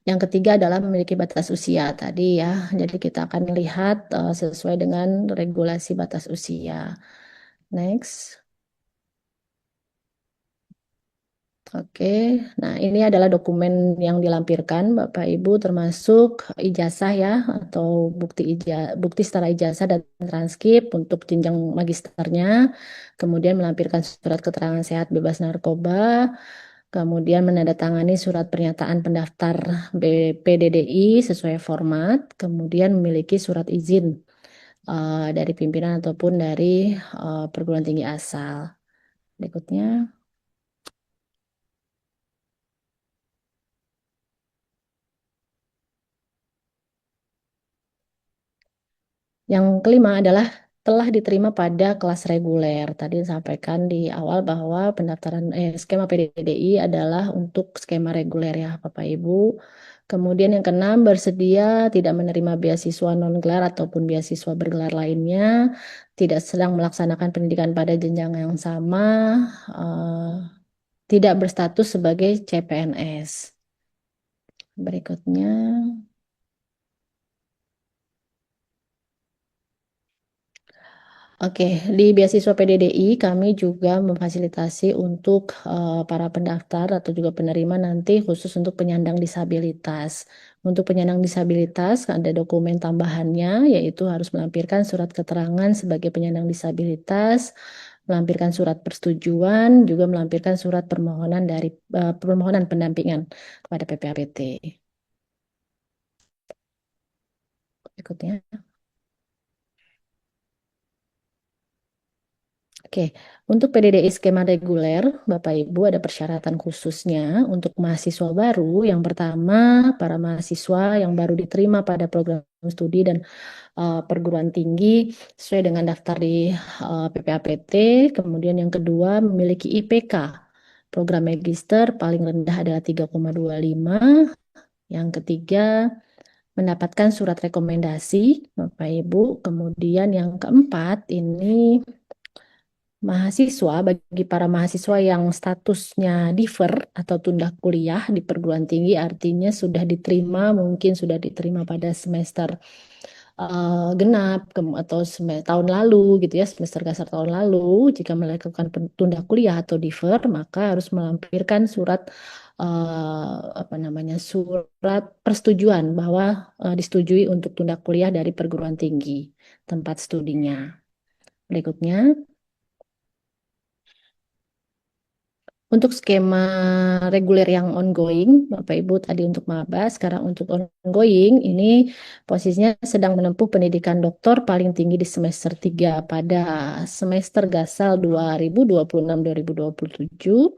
C: yang ketiga adalah memiliki batas usia tadi ya. Jadi kita akan lihat sesuai dengan regulasi batas usia. Next. Oke, nah ini adalah dokumen yang dilampirkan Bapak Ibu termasuk ijazah ya atau bukti setara ijazah dan transkrip untuk jenjang magisternya, kemudian melampirkan surat keterangan sehat bebas narkoba, kemudian menandatangani surat pernyataan pendaftar PDDI sesuai format, kemudian memiliki surat izin dari pimpinan ataupun dari perguruan tinggi asal. Berikutnya. Yang kelima adalah telah diterima pada kelas reguler. Tadi disampaikan di awal bahwa pendaftaran skema PDDI adalah untuk skema reguler ya Bapak Ibu. Kemudian yang keenam bersedia tidak menerima beasiswa non-gelar ataupun beasiswa bergelar lainnya, tidak sedang melaksanakan pendidikan pada jenjang yang sama, tidak berstatus sebagai CPNS. Berikutnya. Oke, di beasiswa PDDI kami juga memfasilitasi untuk para pendaftar atau juga penerima nanti khusus untuk penyandang disabilitas. Untuk penyandang disabilitas ada dokumen tambahannya yaitu harus melampirkan surat keterangan sebagai penyandang disabilitas, melampirkan surat persetujuan, juga melampirkan surat permohonan dari permohonan pendampingan kepada PPAPT. Berikutnya. Oke, untuk PDDI skema reguler, Bapak Ibu ada persyaratan khususnya untuk mahasiswa baru. Yang pertama, para mahasiswa yang baru diterima pada program studi dan perguruan tinggi sesuai dengan daftar di PPAPT. Kemudian yang kedua, memiliki IPK. Program magister paling rendah adalah 3,25. Yang ketiga, mendapatkan surat rekomendasi, Bapak Ibu. Kemudian yang keempat, ini bagi para mahasiswa yang statusnya defer atau tunda kuliah di perguruan tinggi artinya sudah diterima, mungkin sudah diterima pada semester genap atau tahun lalu gitu ya, semester dasar tahun lalu. Jika melakukan tunda kuliah atau defer, maka harus melampirkan surat surat persetujuan bahwa disetujui untuk tunda kuliah dari perguruan tinggi tempat studinya. Berikutnya. Untuk skema reguler yang ongoing, Bapak Ibu tadi untuk maba, sekarang untuk ongoing, ini posisinya sedang menempuh pendidikan doktor paling tinggi di semester 3 pada semester gasal 2026-2027.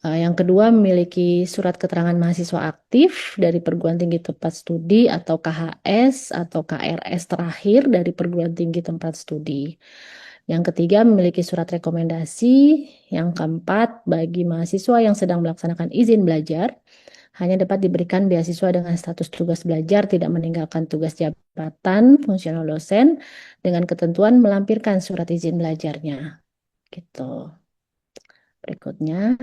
C: Yang kedua memiliki surat keterangan mahasiswa aktif dari perguruan tinggi tempat studi atau KHS atau KRS terakhir dari perguruan tinggi tempat studi. Yang ketiga memiliki surat rekomendasi. Yang keempat bagi mahasiswa yang sedang melaksanakan izin belajar hanya dapat diberikan beasiswa dengan status tugas belajar tidak meninggalkan tugas jabatan fungsional dosen dengan ketentuan melampirkan surat izin belajarnya. Gitu. Berikutnya.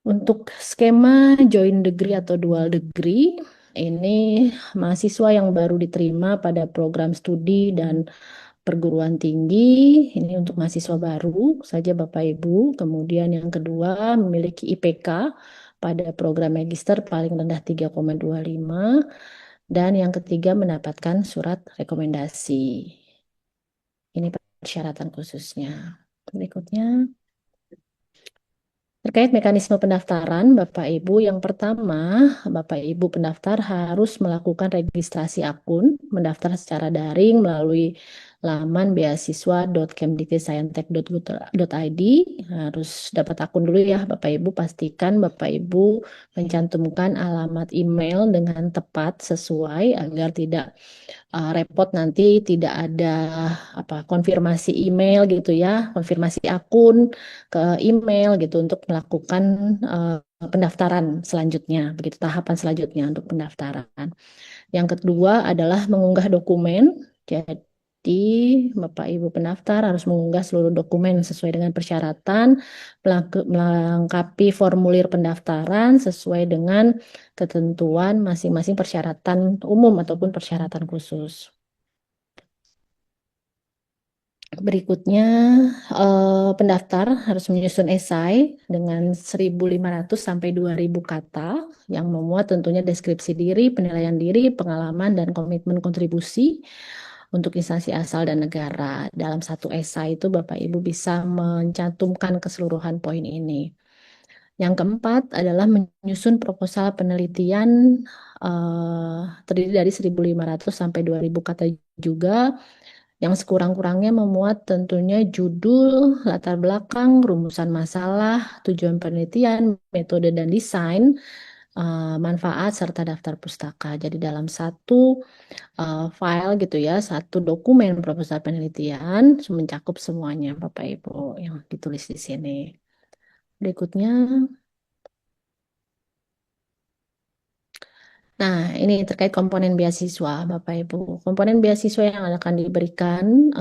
C: Untuk skema joint degree atau dual degree, ini mahasiswa yang baru diterima pada program studi dan perguruan tinggi. Ini untuk mahasiswa baru saja Bapak Ibu. Kemudian yang kedua memiliki IPK pada program magister paling rendah 3,25. Dan yang ketiga mendapatkan surat rekomendasi. Ini persyaratan khususnya. Berikutnya. Terkait mekanisme pendaftaran, Bapak Ibu, yang pertama, Bapak Ibu pendaftar harus melakukan registrasi akun, mendaftar secara daring melalui laman beasiswa.kemdiktisayentech.go.id. Harus dapat akun dulu ya, Bapak Ibu. Pastikan Bapak Ibu mencantumkan alamat email dengan tepat sesuai agar tidak repot nanti tidak ada konfirmasi email gitu ya, konfirmasi akun ke email gitu untuk melakukan pendaftaran selanjutnya, begitu tahapan selanjutnya untuk pendaftaran. Yang kedua adalah mengunggah dokumen. Jadi Bapak Ibu pendaftar harus mengunggah seluruh dokumen sesuai dengan persyaratan, melengkapi formulir pendaftaran sesuai dengan ketentuan masing-masing persyaratan umum ataupun persyaratan khusus. Berikutnya, pendaftar harus menyusun esai dengan 1.500 sampai 2.000 kata yang memuat tentunya deskripsi diri, penilaian diri, pengalaman, dan komitmen kontribusi untuk instansi asal dan negara. Dalam satu esai itu Bapak Ibu bisa mencantumkan keseluruhan poin ini. Yang keempat adalah menyusun proposal penelitian terdiri dari 1.500 sampai 2.000 kata juga, yang sekurang-kurangnya memuat tentunya judul, latar belakang, rumusan masalah, tujuan penelitian, metode dan desain, manfaat, serta daftar pustaka. Jadi dalam satu file gitu ya, satu dokumen proposal penelitian mencakup semuanya Bapak Ibu yang ditulis di sini. Berikutnya. Nah, ini terkait komponen beasiswa, Bapak Ibu. Komponen beasiswa yang akan diberikan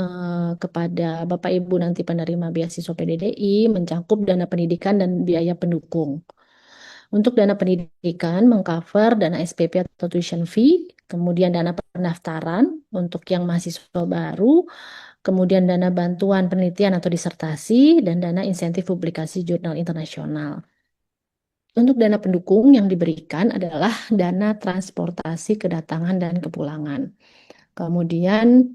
C: kepada Bapak Ibu nanti penerima beasiswa PDDI mencakup dana pendidikan dan biaya pendukung. Untuk dana pendidikan mengcover dana SPP atau tuition fee, kemudian dana pendaftaran untuk yang mahasiswa baru, kemudian dana bantuan penelitian atau disertasi, dan dana insentif publikasi jurnal internasional. Untuk dana pendukung yang diberikan adalah dana transportasi kedatangan dan kepulangan. Kemudian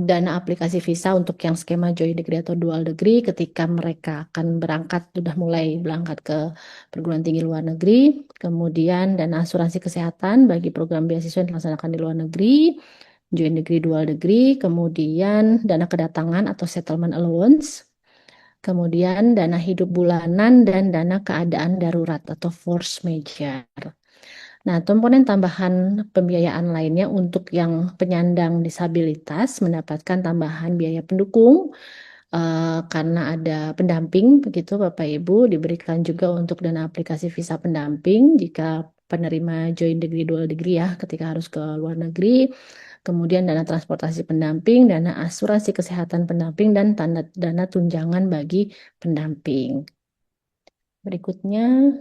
C: dana aplikasi visa untuk yang skema joint degree atau dual degree ketika mereka akan berangkat, sudah mulai berangkat ke perguruan tinggi luar negeri. Kemudian dana asuransi kesehatan bagi program beasiswa yang dilaksanakan di luar negeri, joint degree, dual degree. Kemudian dana kedatangan atau settlement allowance. Kemudian dana hidup bulanan dan dana keadaan darurat atau force majeure. Nah, komponen tambahan pembiayaan lainnya untuk yang penyandang disabilitas mendapatkan tambahan biaya pendukung karena ada pendamping, begitu Bapak Ibu, diberikan juga untuk dana aplikasi visa pendamping jika penerima joint degree, dual degree ya, ketika harus ke luar negeri. Kemudian dana transportasi pendamping, dana asuransi kesehatan pendamping, dan dana tunjangan bagi pendamping. Berikutnya.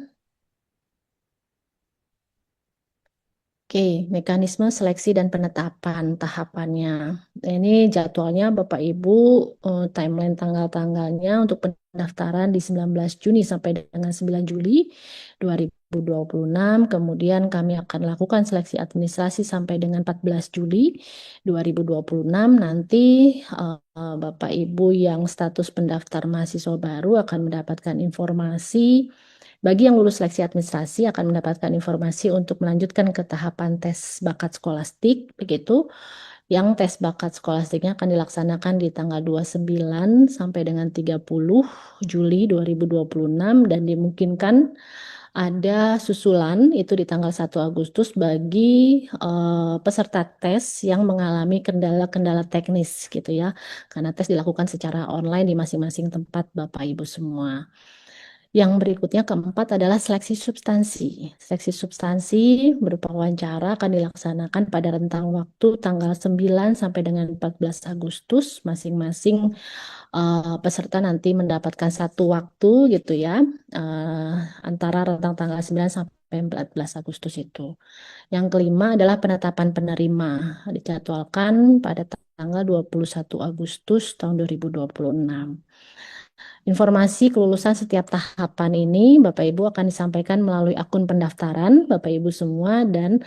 C: Oke, mekanisme seleksi dan penetapan tahapannya. Ini jadwalnya Bapak Ibu, timeline tanggal-tanggalnya untuk pendaftaran di 19 Juni sampai dengan 9 Juli 2026. Kemudian kami akan lakukan seleksi administrasi sampai dengan 14 Juli 2026. Nanti Bapak Ibu yang status pendaftar mahasiswa baru akan mendapatkan informasi. Bagi yang lulus seleksi administrasi akan mendapatkan informasi untuk melanjutkan ke tahapan tes bakat skolastik, begitu. Yang tes bakat skolastiknya akan dilaksanakan di tanggal 29 sampai dengan 30 Juli 2026 dan dimungkinkan ada susulan itu di tanggal 1 Agustus bagi peserta tes yang mengalami kendala-kendala teknis gitu ya. Karena tes dilakukan secara online di masing-masing tempat Bapak Ibu semua. Yang berikutnya keempat adalah seleksi substansi. Seleksi substansi berupa wawancara akan dilaksanakan pada rentang waktu tanggal 9 sampai dengan 14 Agustus masing-masing peserta nanti mendapatkan satu waktu gitu ya, antara rentang tanggal 9 sampai 14 Agustus itu. Yang kelima adalah penetapan penerima, dijadwalkan pada tanggal 21 Agustus tahun 2026. Informasi kelulusan setiap tahapan ini Bapak Ibu akan disampaikan melalui akun pendaftaran Bapak Ibu semua dan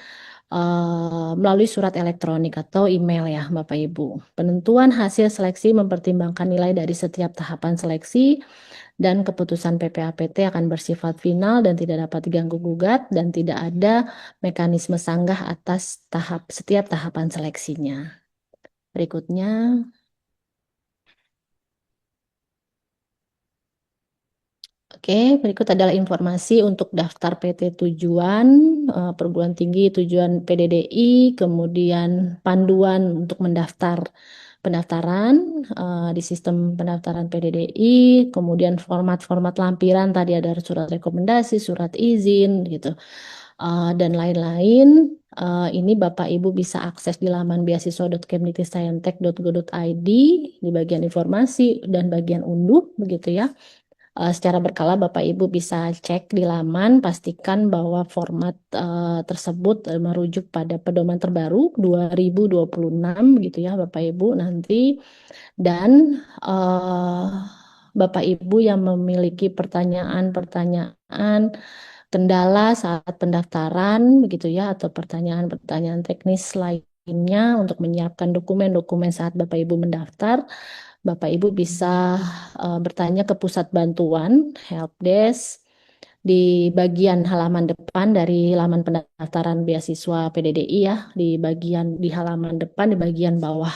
C: melalui surat elektronik atau email ya Bapak Ibu. Penentuan hasil seleksi mempertimbangkan nilai dari setiap tahapan seleksi dan keputusan PPAPT akan bersifat final dan tidak dapat diganggu gugat dan tidak ada mekanisme sanggah atas setiap tahapan seleksinya. Berikutnya. Oke, berikut adalah informasi untuk daftar PT tujuan, perguruan tinggi tujuan PDDI, kemudian panduan untuk pendaftaran di sistem pendaftaran PDDI, kemudian format-format lampiran tadi ada surat rekomendasi, surat izin gitu, dan lain-lain. Ini Bapak Ibu bisa akses di laman beasiswa.kemdiktisayentech.go.id di bagian informasi dan bagian unduh begitu ya. Secara berkala Bapak Ibu bisa cek di laman, pastikan bahwa format tersebut merujuk pada pedoman terbaru 2026 gitu ya Bapak Ibu nanti. Dan Bapak Ibu yang memiliki pertanyaan-pertanyaan kendala saat pendaftaran begitu ya, atau pertanyaan-pertanyaan teknis lainnya untuk menyiapkan dokumen-dokumen saat Bapak Ibu mendaftar, Bapak Ibu bisa bertanya ke pusat bantuan helpdesk di bagian halaman depan dari laman pendaftaran beasiswa PDDI ya, di halaman depan di bagian bawah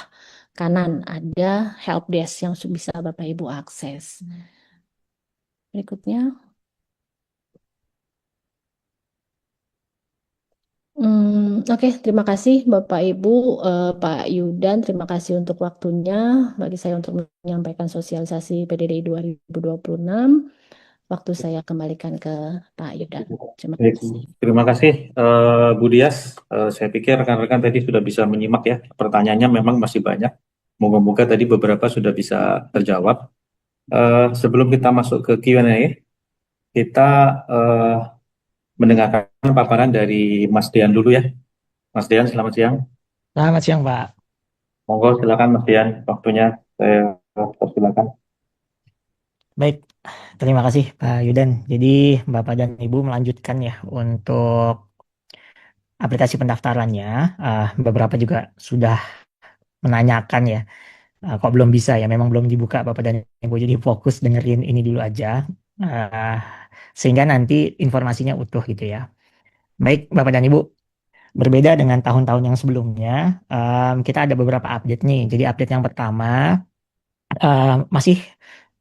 C: kanan ada helpdesk yang bisa Bapak Ibu akses. Berikutnya. Oke, terima kasih Bapak Ibu, Pak Yudan, terima kasih untuk waktunya bagi saya untuk menyampaikan sosialisasi PDDI 2026. Waktu saya kembalikan ke Pak Yudan. Terima
J: Baik,
C: kasih.
J: terima kasih Bu Dias. Saya pikir rekan-rekan tadi sudah bisa menyimak ya. Pertanyaannya memang masih banyak. Moga-moga tadi beberapa sudah bisa terjawab. Sebelum kita masuk ke Q&A, kita mendengarkan paparan dari Mas Dian dulu ya. Mas Dian, selamat siang.
K: Selamat siang, Pak.
J: Monggo silakan Mas Dian, waktunya saya persilakan.
K: Baik, terima kasih Pak Yudan. Jadi Bapak dan Ibu melanjutkan ya untuk aplikasi pendaftarannya. Beberapa juga sudah menanyakan ya, kok belum bisa ya, memang belum dibuka Bapak dan Ibu. Jadi fokus dengerin ini dulu aja, sehingga nanti informasinya utuh gitu ya. Baik Bapak dan Ibu, berbeda dengan tahun-tahun yang sebelumnya, kita ada beberapa update nih. Jadi update yang pertama, masih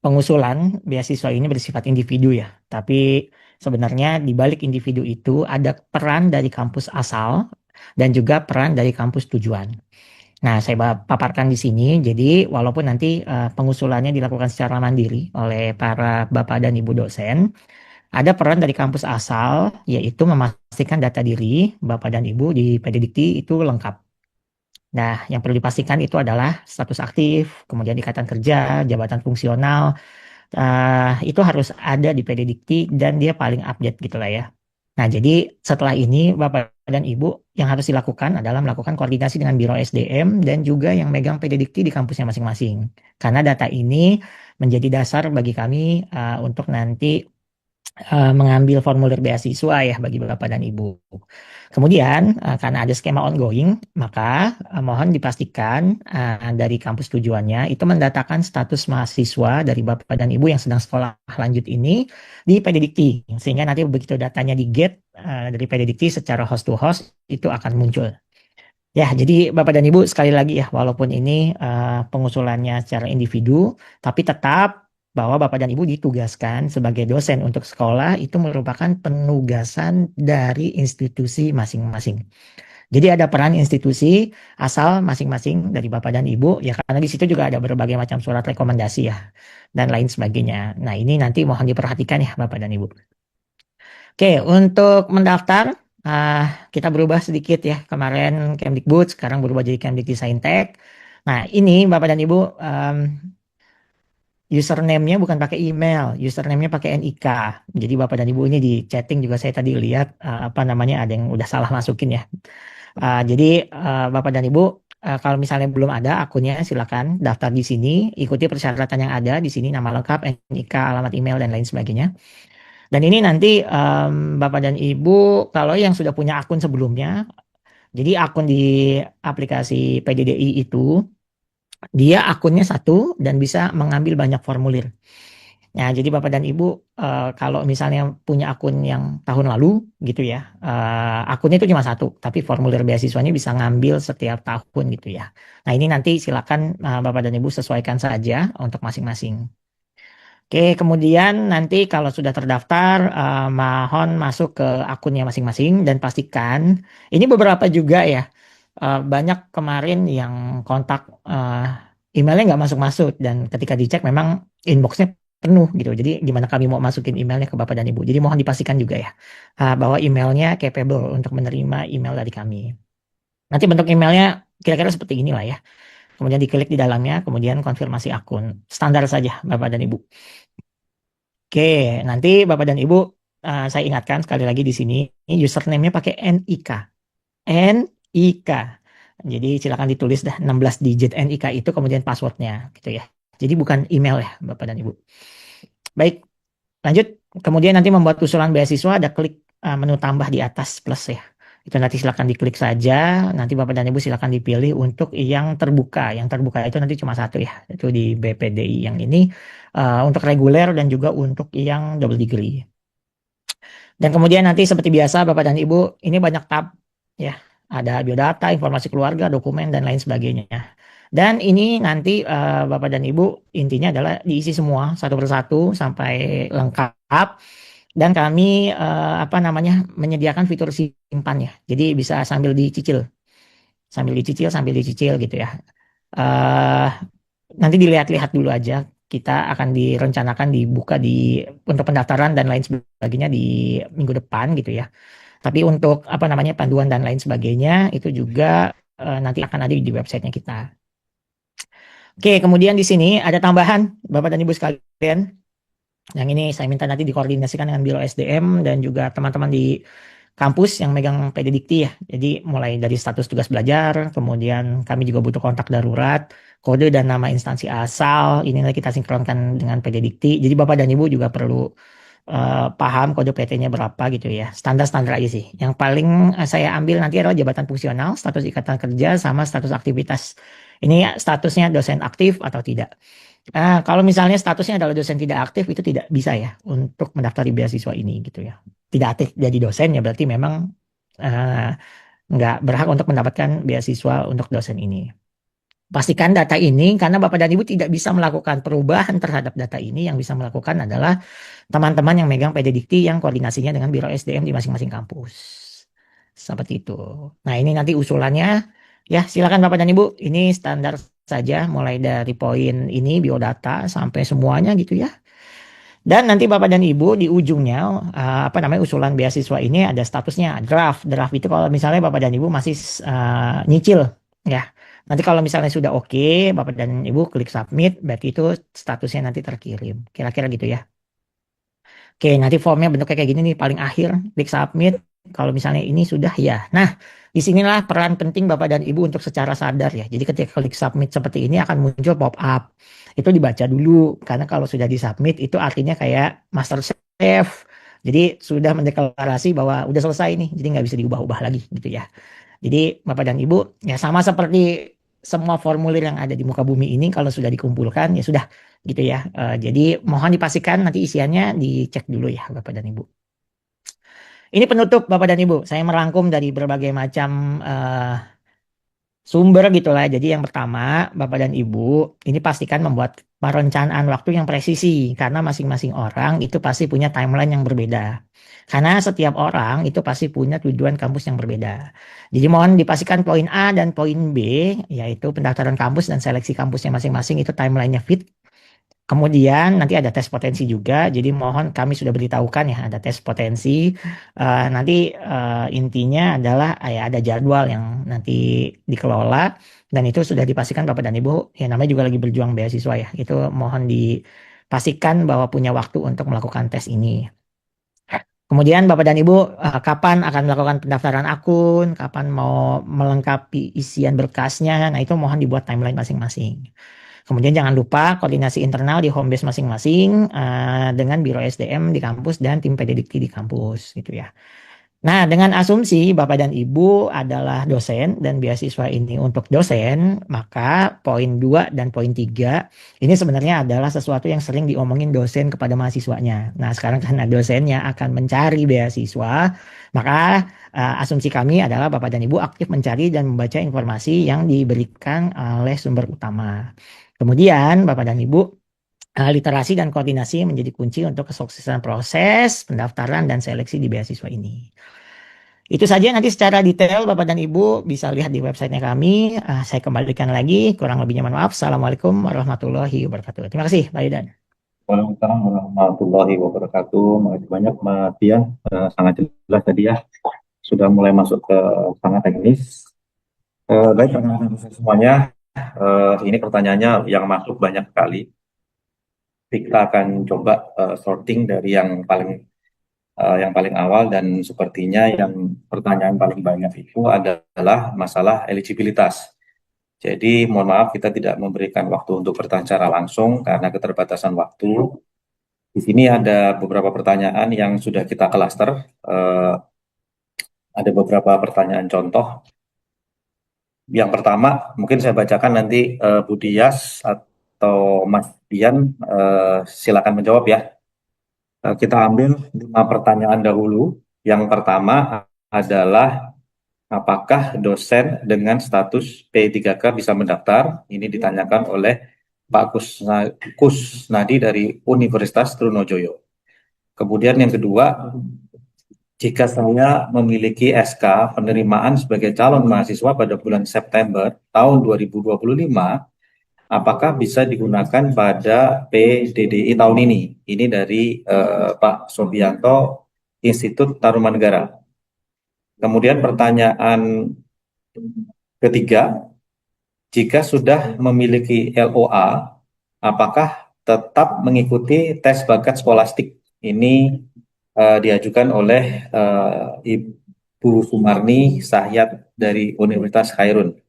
K: pengusulan beasiswa ini bersifat individu ya. Tapi sebenarnya di balik individu itu ada peran dari kampus asal dan juga peran dari kampus tujuan. Nah, saya paparkan di sini. Jadi walaupun nanti pengusulannya dilakukan secara mandiri oleh para Bapak dan Ibu dosen, ada peran dari kampus asal yaitu memastikan data diri Bapak dan Ibu di PDDikti itu lengkap. Nah, yang perlu dipastikan itu adalah status aktif, kemudian ikatan kerja, jabatan fungsional, itu harus ada di PDDikti dan dia paling update gitu lah ya. Nah, jadi setelah ini Bapak dan Ibu yang harus dilakukan adalah melakukan koordinasi dengan Biro SDM dan juga yang megang PDDikti di kampusnya masing-masing. Karena data ini menjadi dasar bagi kami untuk nanti mengambil formulir beasiswa ya bagi Bapak dan Ibu. Kemudian karena ada skema ongoing, maka mohon dipastikan dari kampus tujuannya itu mendatakan status mahasiswa dari Bapak dan Ibu yang sedang sekolah lanjut ini di PDDikti. Sehingga nanti begitu datanya di gate dari PDDikti secara host to host itu akan muncul. Ya, jadi Bapak dan Ibu sekali lagi ya, walaupun ini pengusulannya secara individu, tapi tetap bahwa Bapak dan Ibu ditugaskan sebagai dosen untuk sekolah itu merupakan penugasan dari institusi masing-masing. Jadi ada peran institusi asal masing-masing dari Bapak dan Ibu, ya karena di situ juga ada berbagai macam surat rekomendasi ya, dan lain sebagainya. Nah ini nanti mohon diperhatikan ya Bapak dan Ibu. Oke, untuk mendaftar, kita berubah sedikit ya. Kemarin Kemdikbud, sekarang berubah jadi Kemdiktisayentech. Nah ini Bapak dan Ibu, username-nya bukan pakai email, username-nya pakai NIK. Jadi Bapak dan Ibu ini di chatting juga saya tadi lihat apa namanya ada yang udah salah masukin ya. Jadi Bapak dan Ibu kalau misalnya belum ada akunnya silakan daftar di sini, ikuti persyaratan yang ada di sini, nama lengkap, NIK, alamat email dan lain sebagainya. Dan ini nanti Bapak dan Ibu kalau yang sudah punya akun sebelumnya, jadi akun di aplikasi PDDI itu dia akunnya satu dan bisa mengambil banyak formulir. Nah, jadi Bapak dan Ibu kalau misalnya punya akun yang tahun lalu gitu ya, akunnya itu cuma satu, tapi formulir beasiswanya bisa ngambil setiap tahun gitu ya. Nah, ini nanti silakan Bapak dan Ibu sesuaikan saja untuk masing-masing. Oke, kemudian nanti kalau sudah terdaftar, mohon masuk ke akunnya masing-masing dan pastikan ini beberapa juga ya. Banyak kemarin yang kontak emailnya nggak masuk-masuk dan ketika dicek memang inboxnya penuh gitu. Jadi gimana kami mau masukin emailnya ke Bapak dan Ibu. Jadi mohon dipastikan juga ya bahwa emailnya capable untuk menerima email dari kami. Nanti bentuk emailnya kira-kira seperti inilah ya. Kemudian diklik di dalamnya, kemudian konfirmasi akun. Standar saja Bapak dan Ibu. Oke, nanti Bapak dan Ibu saya ingatkan sekali lagi di sini username-nya pakai NIK. NIK. Jadi silakan ditulis dah 16 digit NIK itu kemudian passwordnya gitu ya. Jadi bukan email ya Bapak dan Ibu. Baik, lanjut. Kemudian nanti membuat usulan beasiswa ada klik menu tambah di atas plus ya. Itu nanti silakan diklik saja. Nanti Bapak dan Ibu silakan dipilih untuk yang terbuka. Yang terbuka itu nanti cuma satu ya. Itu di BPDI yang ini untuk reguler dan juga untuk yang double degree. Dan kemudian nanti seperti biasa Bapak dan Ibu ini banyak tab ya. Ada biodata, informasi keluarga, dokumen dan lain sebagainya. Dan ini nanti Bapak dan Ibu intinya adalah diisi semua satu persatu sampai lengkap. Dan kami menyediakan fitur simpan ya. Jadi bisa sambil dicicil gitu ya. Nanti dilihat-lihat dulu aja. Kita akan direncanakan dibuka untuk pendaftaran dan lain sebagainya di minggu depan gitu ya. Tapi untuk panduan dan lain sebagainya itu juga nanti akan ada di websitenya kita. Oke, kemudian di sini ada tambahan Bapak dan Ibu sekalian. Yang ini saya minta nanti dikoordinasikan dengan Biro SDM dan juga teman-teman di kampus yang megang PDDikti ya. Jadi mulai dari status tugas belajar, kemudian kami juga butuh kontak darurat, kode dan nama instansi asal. Ini nanti kita sinkronkan dengan PDDikti. Jadi Bapak dan Ibu juga perlu paham kode PT-nya berapa gitu ya. Standar-standar aja sih. Yang paling saya ambil nanti adalah jabatan fungsional, status ikatan kerja, sama status aktivitas. Ini statusnya dosen aktif atau tidak. Kalau misalnya statusnya adalah dosen tidak aktif itu tidak bisa ya untuk mendaftar di beasiswa ini gitu ya. Tidak aktif jadi dosen ya berarti memang nggak berhak untuk mendapatkan beasiswa untuk dosen ini. Pastikan data ini karena Bapak dan Ibu tidak bisa melakukan perubahan terhadap data ini, yang bisa melakukan adalah teman-teman yang megang PDDikti yang koordinasinya dengan Biro SDM di masing-masing kampus. Seperti itu. Nah, ini nanti usulannya ya, silakan Bapak dan Ibu. Ini standar saja mulai dari poin ini biodata sampai semuanya gitu ya. Dan nanti Bapak dan Ibu di ujungnya usulan beasiswa ini ada statusnya draft. Draft itu kalau misalnya Bapak dan Ibu masih nyicil ya. Nanti kalau misalnya sudah oke, Bapak dan Ibu klik submit, berarti itu statusnya nanti terkirim. Kira-kira gitu ya. Oke, nanti formnya bentuknya kayak gini nih paling akhir, klik submit. Kalau misalnya ini sudah ya. Nah, disinilah peran penting Bapak dan Ibu untuk secara sadar ya. Jadi ketika klik submit seperti ini akan muncul pop up. Itu dibaca dulu karena kalau sudah disubmit itu artinya kayak master save. Jadi sudah mendeklarasi bahwa udah selesai nih. Jadi nggak bisa diubah-ubah lagi gitu ya. Jadi Bapak dan Ibu ya sama seperti semua formulir yang ada di muka bumi ini kalau sudah dikumpulkan ya sudah gitu ya. Jadi mohon dipastikan nanti isiannya dicek dulu ya Bapak dan Ibu. Ini penutup Bapak dan Ibu. Saya merangkum dari berbagai macam sumber gitulah. Jadi yang pertama Bapak dan Ibu ini pastikan membuat perencanaan waktu yang presisi karena masing-masing orang itu pasti punya timeline yang berbeda. Karena setiap orang itu pasti punya tujuan kampus yang berbeda. Jadi mohon dipastikan poin A dan poin B yaitu pendaftaran kampus dan seleksi kampusnya masing-masing itu timelinenya fit. Kemudian nanti ada tes potensi juga, jadi mohon kami sudah beritahukan ya ada tes potensi. Nanti intinya adalah ya ada jadwal yang nanti dikelola dan itu sudah dipastikan Bapak dan Ibu, ya namanya juga lagi berjuang beasiswa ya, itu mohon dipastikan bahwa punya waktu untuk melakukan tes ini. Kemudian Bapak dan Ibu, kapan akan melakukan pendaftaran akun, kapan mau melengkapi isian berkasnya, nah itu mohon dibuat timeline masing-masing. Kemudian jangan lupa koordinasi internal di home base masing-masing dengan Biro SDM di kampus dan tim PDDikti di kampus gitu ya. Nah, dengan asumsi Bapak dan Ibu adalah dosen dan beasiswa ini untuk dosen, maka poin 2 dan poin 3 ini sebenarnya adalah sesuatu yang sering diomongin dosen kepada mahasiswanya. Nah, sekarang karena dosennya akan mencari beasiswa, maka asumsi kami adalah Bapak dan Ibu aktif mencari dan membaca informasi yang diberikan oleh sumber utama. Kemudian Bapak dan Ibu, literasi dan koordinasi menjadi kunci untuk kesuksesan proses pendaftaran dan seleksi di beasiswa ini. Itu saja, nanti secara detail Bapak dan Ibu bisa lihat di websitenya kami. Saya kembalikan lagi, kurang lebihnya mohon maaf. Assalamualaikum warahmatullahi wabarakatuh. Terima kasih Pak Yudan.
J: Waalaikumsalam warahmatullahi wabarakatuh. Makasih banyak Mas Tian, sangat jelas tadi ya. Sudah mulai masuk ke sangat teknis. Baik rekan-rekan semuanya, ini pertanyaannya yang masuk banyak sekali. Kita akan coba sorting dari yang paling awal, dan sepertinya yang pertanyaan paling banyak itu adalah masalah eligibilitas. Jadi mohon maaf kita tidak memberikan waktu untuk bertanya secara langsung karena keterbatasan waktu. Di sini ada beberapa pertanyaan yang sudah kita klaster. Ada beberapa pertanyaan contoh. Yang pertama mungkin saya bacakan nanti Bu Dias atau Mas Dian silakan menjawab ya. Kita ambil 5 pertanyaan dahulu. Yang pertama adalah apakah dosen dengan status P3K bisa mendaftar? Ini ditanyakan oleh Pak Kusnadi dari Universitas Trunojoyo. Kemudian yang kedua, jika saya memiliki SK penerimaan sebagai calon mahasiswa pada bulan September tahun 2025, apakah bisa digunakan pada PDDI tahun ini? Ini dari Pak Sobianto, Institut Tarumanegara. Kemudian pertanyaan ketiga, jika sudah memiliki LOA, apakah tetap mengikuti tes bakat skolastik? Ini diajukan oleh Ibu Sumarni Sahyat dari Universitas Khairun.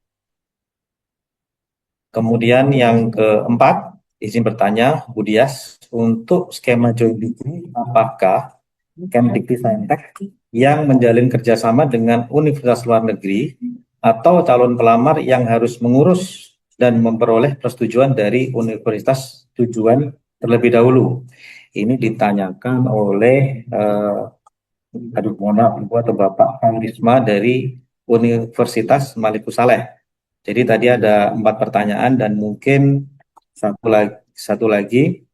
J: Kemudian yang keempat, izin bertanya, Bu Dias, untuk skema joint degree, apakah Kemdikti-Saintek yang menjalin kerjasama dengan universitas luar negeri atau calon pelamar yang harus mengurus dan memperoleh persetujuan dari universitas tujuan terlebih dahulu? Ini ditanyakan oleh mohon maaf, Ibu atau Bapak Risma dari Universitas Malikus Saleh. Jadi tadi ada 4 pertanyaan dan mungkin satu lagi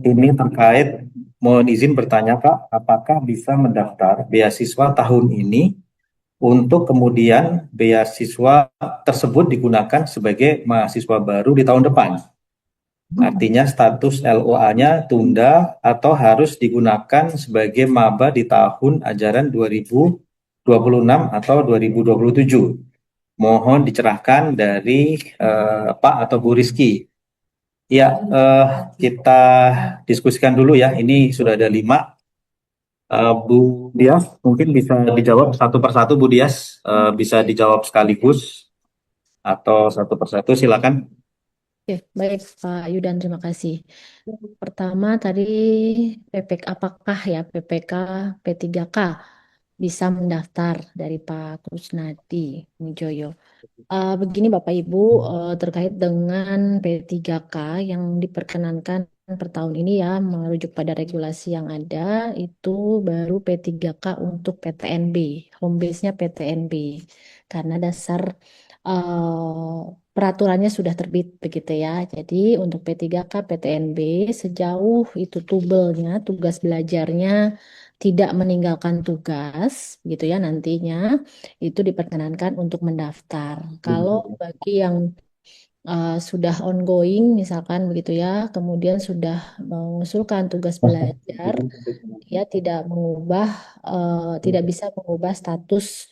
J: ini terkait, mohon izin bertanya Pak, apakah bisa mendaftar beasiswa tahun ini untuk kemudian beasiswa tersebut digunakan sebagai mahasiswa baru di tahun depan? Artinya status LOA-nya tunda atau harus digunakan sebagai maba di tahun ajaran 2026 atau 2027. Mohon dicerahkan dari Pak atau Bu Rizky. Ya, kita diskusikan dulu ya. Ini sudah ada 5. Bu Dias, mungkin bisa dijawab satu persatu Bu Dias. Bisa dijawab sekaligus atau satu persatu, silakan.
C: Oke, baik Pak Yudan, terima kasih. Pertama tadi apakah ya PPK P3K bisa mendaftar dari Pak Kusnadi Wijoyo. Begini Bapak Ibu, terkait dengan P3K yang diperkenankan per tahun ini ya, merujuk pada regulasi yang ada, itu baru P3K untuk PTNB, home base-nya PTNB. Karena dasar peraturannya sudah terbit begitu ya. Jadi untuk P3K PTNB sejauh itu tugas belajarnya tidak meninggalkan tugas gitu ya, nantinya itu diperkenankan untuk mendaftar. Kalau bagi yang sudah ongoing misalkan begitu ya, kemudian sudah mengusulkan tugas belajar, dia tidak bisa mengubah status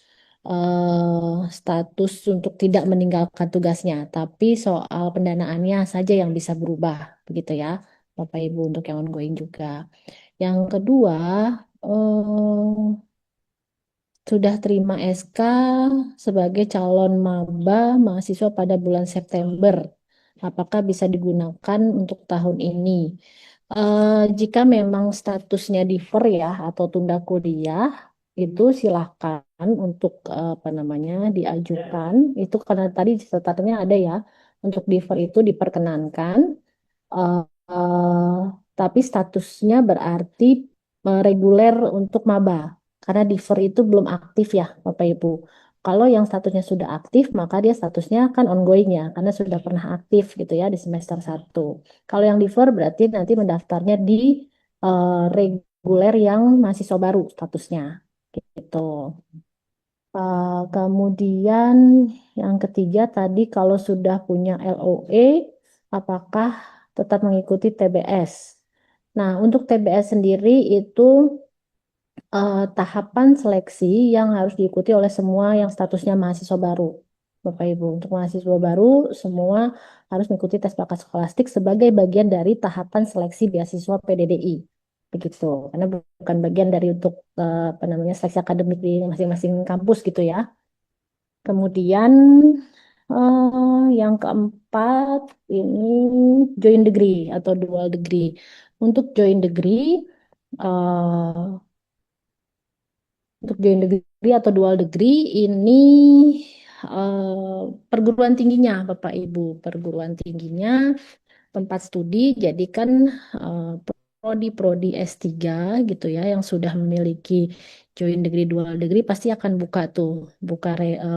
C: untuk tidak meninggalkan tugasnya, tapi soal pendanaannya saja yang bisa berubah begitu ya, Bapak Ibu, untuk yang ongoing juga. Yang kedua, eh, sudah terima SK sebagai calon maba mahasiswa pada bulan September. Apakah bisa digunakan untuk tahun ini? Jika memang statusnya defer ya atau tunda kuliah, itu silahkan untuk apa namanya diajukan. Itu karena tadi catatannya ada ya, untuk defer itu diperkenankan. eh, eh, tapi statusnya berarti reguler untuk maba karena Diver itu belum aktif ya Bapak Ibu. Kalau yang statusnya sudah aktif maka dia statusnya kan ongoing ya karena sudah pernah aktif gitu ya di semester 1. Kalau yang Diver berarti nanti mendaftarnya di reguler yang mahasiswa baru statusnya gitu. Kemudian yang ketiga tadi kalau sudah punya LOE, apakah tetap mengikuti TBS? Nah, untuk TBS sendiri itu tahapan seleksi yang harus diikuti oleh semua yang statusnya mahasiswa baru. Bapak Ibu, untuk mahasiswa baru semua harus mengikuti tes bakat skolastik sebagai bagian dari tahapan seleksi beasiswa PDDI. Begitu. Karena bukan bagian dari untuk apa namanya seleksi akademik di masing-masing kampus gitu ya. Kemudian yang keempat ini joint degree atau dual degree. Untuk joint degree, atau dual degree ini perguruan tingginya, Bapak Ibu, perguruan tingginya tempat studi, jadi kan prodi-prodi S3 gitu ya yang sudah memiliki joint degree dual degree pasti akan buka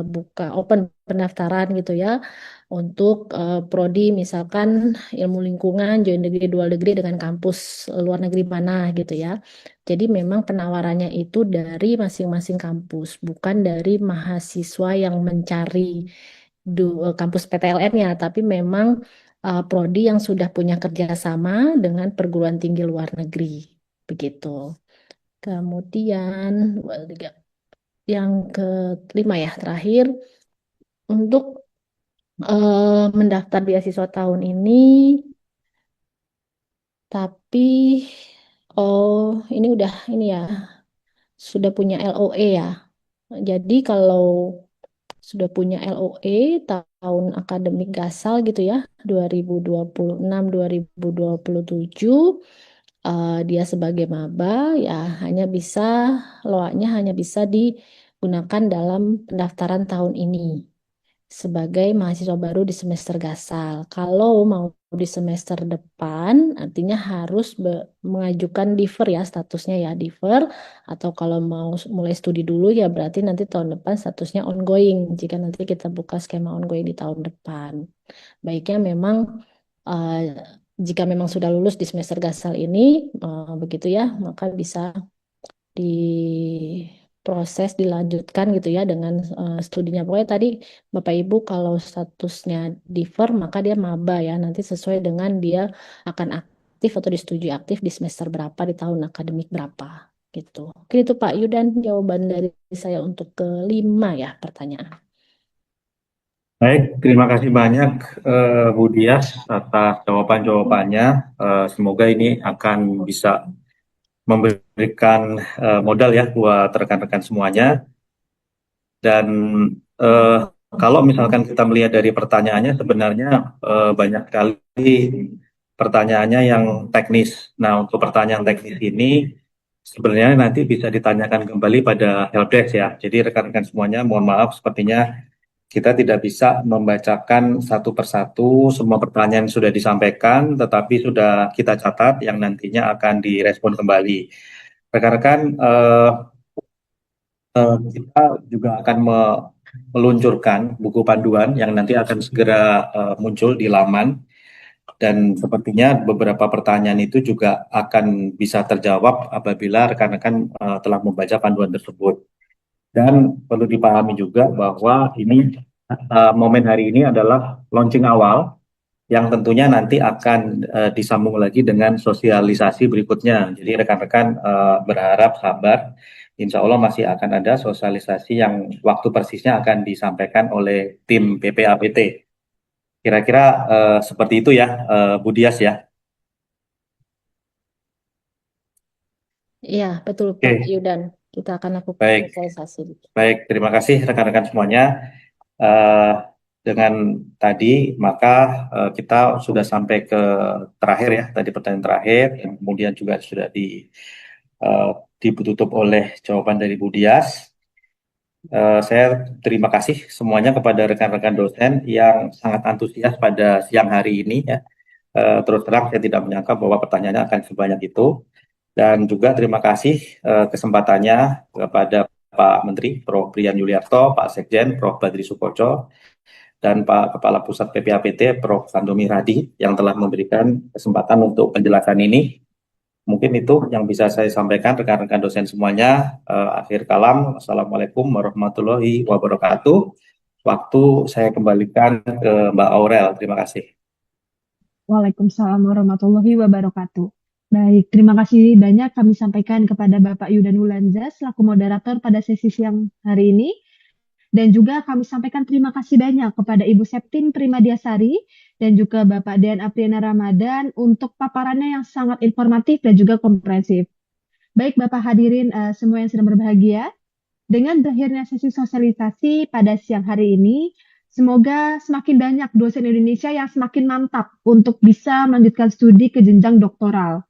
C: buka open pendaftaran gitu ya untuk prodi misalkan ilmu lingkungan joint degree dual degree dengan kampus luar negeri mana gitu ya. Jadi memang penawarannya itu dari masing-masing kampus, bukan dari mahasiswa yang mencari kampus PTLN-nya, tapi memang prodi yang sudah punya kerjasama dengan perguruan tinggi luar negeri, begitu. Kemudian yang kelima ya, terakhir untuk mendaftar beasiswa tahun ini, tapi ini ya sudah punya LOE ya. Jadi kalau sudah punya LOE tahun akademik gasal gitu ya 2026-2027 dia sebagai maba ya LOA-nya hanya bisa digunakan dalam pendaftaran tahun ini sebagai mahasiswa baru di semester gasal. Kalau mau di semester depan, artinya harus mengajukan diver ya, statusnya ya diver. Atau kalau mau mulai studi dulu ya berarti nanti tahun depan statusnya ongoing. Jika nanti kita buka skema ongoing di tahun depan. Baiknya memang jika memang sudah lulus di semester gasal ini, begitu ya, maka bisa diproses dilanjutkan gitu ya dengan studinya. Pokoknya tadi Bapak Ibu kalau statusnya defer maka dia maba ya nanti sesuai dengan dia akan aktif atau disetujui aktif di semester berapa di tahun akademik berapa gitu. Oke itu Pak Yudan jawaban dari saya untuk kelima ya pertanyaan.
J: Baik, terima kasih banyak Bu Dias atas jawaban-jawabannya. Semoga ini akan bisa memberikan modal ya buat rekan-rekan semuanya. Dan kalau misalkan kita melihat dari pertanyaannya, sebenarnya banyak sekali pertanyaannya yang teknis. Nah, untuk pertanyaan teknis ini sebenarnya nanti bisa ditanyakan kembali pada helpdesk ya. Jadi rekan-rekan semuanya, mohon maaf, sepertinya kita tidak bisa membacakan satu persatu semua pertanyaan yang sudah disampaikan, tetapi sudah kita catat yang nantinya akan direspon kembali. Rekan-rekan, kita juga akan meluncurkan buku panduan yang nanti akan segera muncul di laman. Dan sepertinya beberapa pertanyaan itu juga akan bisa terjawab apabila rekan-rekan telah membaca panduan tersebut. Dan perlu dipahami juga bahwa ini momen hari ini adalah launching awal yang tentunya nanti akan disambung lagi dengan sosialisasi berikutnya. Jadi rekan-rekan berharap sabar, insya Allah masih akan ada sosialisasi yang waktu persisnya akan disampaikan oleh tim PPAPT. Kira-kira seperti itu ya, Bu Dias ya.
C: Iya, betul
J: Oke,
C: Pak Yudan. Kita akan lakukan
J: baik,
C: sosialisasi.
J: baik. Terima kasih rekan-rekan semuanya. Eh, dengan tadi maka kita sudah sampai ke terakhir ya, tadi pertanyaan terakhir, dan kemudian juga sudah ditutup oleh jawaban dari Bu Dias. Saya terima kasih semuanya kepada rekan-rekan dosen yang sangat antusias pada siang hari ini ya. Terus terang saya tidak menyangka bahwa pertanyaannya akan sebanyak itu. Dan juga terima kasih kesempatannya kepada Pak Menteri, Prof. Brian Yuliarto, Pak Sekjen, Prof. Badri Sukoco, dan Pak Kepala Pusat PPAPT, Prof. Sandomi Radi, yang telah memberikan kesempatan untuk penjelasan ini. Mungkin itu yang bisa saya sampaikan rekan-rekan dosen semuanya. Akhir kalam, Assalamualaikum warahmatullahi wabarakatuh. Waktu saya kembalikan ke Mbak Aurel. Terima kasih.
I: Waalaikumsalam warahmatullahi wabarakatuh. Baik, terima kasih banyak kami sampaikan kepada Bapak Yudan Wulandza selaku moderator pada sesi siang hari ini. Dan juga kami sampaikan terima kasih banyak kepada Ibu Septin Primadiasari dan juga Bapak Dean Apriana Ramadan untuk paparannya yang sangat informatif dan juga komprehensif. Baik Bapak hadirin semua yang sedang berbahagia, dengan berakhirnya sesi sosialisasi pada siang hari ini, semoga semakin banyak dosen Indonesia yang semakin mantap untuk bisa melanjutkan studi ke jenjang doktoral.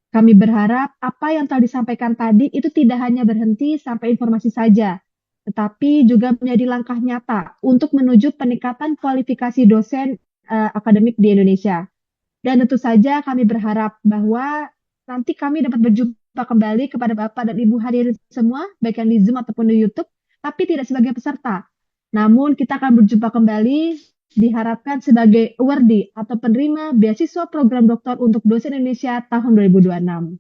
I: Kami berharap apa yang telah disampaikan tadi itu tidak hanya berhenti sampai informasi saja, tetapi juga menjadi langkah nyata untuk menuju peningkatan kualifikasi dosen akademik di Indonesia. Dan tentu saja kami berharap bahwa nanti kami dapat berjumpa kembali kepada Bapak dan Ibu hadirin semua, baik yang di Zoom ataupun di YouTube, tapi tidak sebagai peserta. Namun kita akan berjumpa kembali diharapkan sebagai awardee atau penerima beasiswa program doktor untuk dosen Indonesia tahun 2026.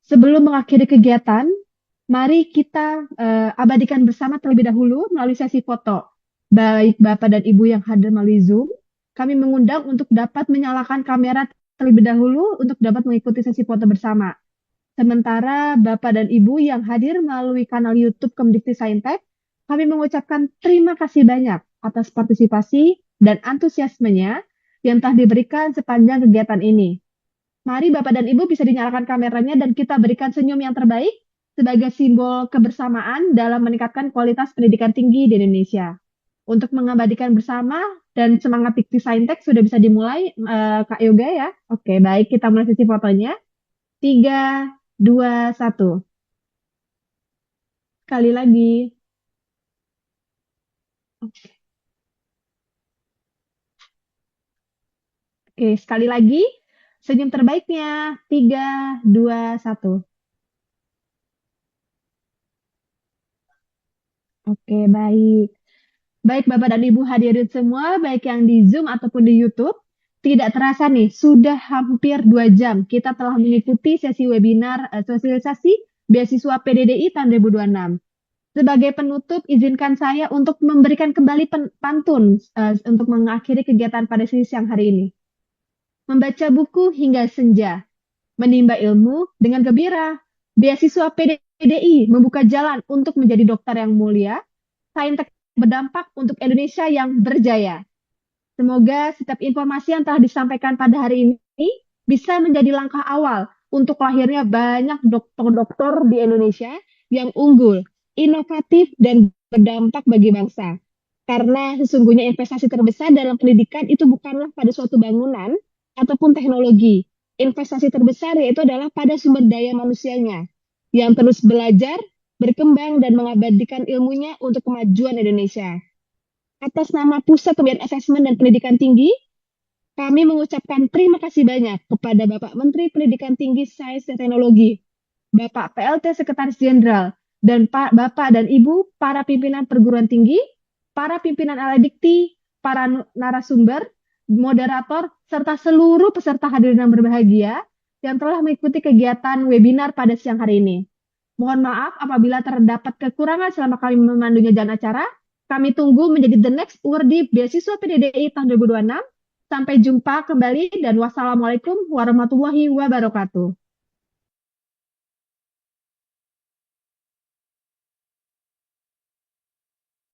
I: Sebelum mengakhiri kegiatan, mari kita abadikan bersama terlebih dahulu melalui sesi foto. Baik Bapak dan Ibu yang hadir melalui Zoom, kami mengundang untuk dapat menyalakan kamera terlebih dahulu untuk dapat mengikuti sesi foto bersama. Sementara Bapak dan Ibu yang hadir melalui kanal YouTube Kemdikti-Saintek, kami mengucapkan terima kasih banyak atas partisipasi dan antusiasmenya yang telah diberikan sepanjang kegiatan ini. Mari Bapak dan Ibu bisa dinyalakan kameranya dan kita berikan senyum yang terbaik sebagai simbol kebersamaan dalam meningkatkan kualitas pendidikan tinggi di Indonesia. Untuk mengabadikan bersama dan semangat Dikti Saintek sudah bisa dimulai, Kak Yoga ya. Oke, baik, kita mulai sesi fotonya. 3, 2, 1. Sekali lagi. Oke, sekali lagi. Senyum terbaiknya. 3, 2, 1. Oke, baik. Baik Bapak dan Ibu hadirin semua, baik yang di Zoom ataupun di YouTube, tidak terasa nih, sudah hampir 2 jam kita telah mengikuti sesi webinar sosialisasi beasiswa PDDI tahun 2026. Sebagai penutup, izinkan saya untuk memberikan kembali pantun untuk mengakhiri kegiatan pada sesi siang hari ini. Membaca buku hingga senja, menimba ilmu dengan gembira, beasiswa PDDI membuka jalan untuk menjadi dokter yang mulia, Saintek berdampak untuk Indonesia yang berjaya. Semoga setiap informasi yang telah disampaikan pada hari ini bisa menjadi langkah awal untuk lahirnya banyak dokter-dokter di Indonesia yang unggul, inovatif, dan berdampak bagi bangsa. Karena sesungguhnya investasi terbesar dalam pendidikan itu bukanlah pada suatu bangunan ataupun teknologi. Investasi terbesar yaitu adalah pada sumber daya manusianya yang terus belajar, berkembang dan mengabadikan ilmunya untuk kemajuan Indonesia. Atas nama Pusat Pembinaan Asesmen dan Pendidikan Tinggi, kami mengucapkan terima kasih banyak kepada Bapak Menteri Pendidikan Tinggi, Sains dan Teknologi, Bapak PLT Sekretaris Jenderal, dan Bapak dan Ibu para pimpinan perguruan tinggi, para pimpinan Aladikti, para narasumber, moderator, serta seluruh peserta hadirin yang berbahagia yang telah mengikuti kegiatan webinar pada siang hari ini. Mohon maaf apabila terdapat kekurangan selama kami memandunya jalan acara. Kami tunggu menjadi the next awardee beasiswa PDDI tahun 2026. Sampai jumpa kembali dan wassalamualaikum warahmatullahi wabarakatuh.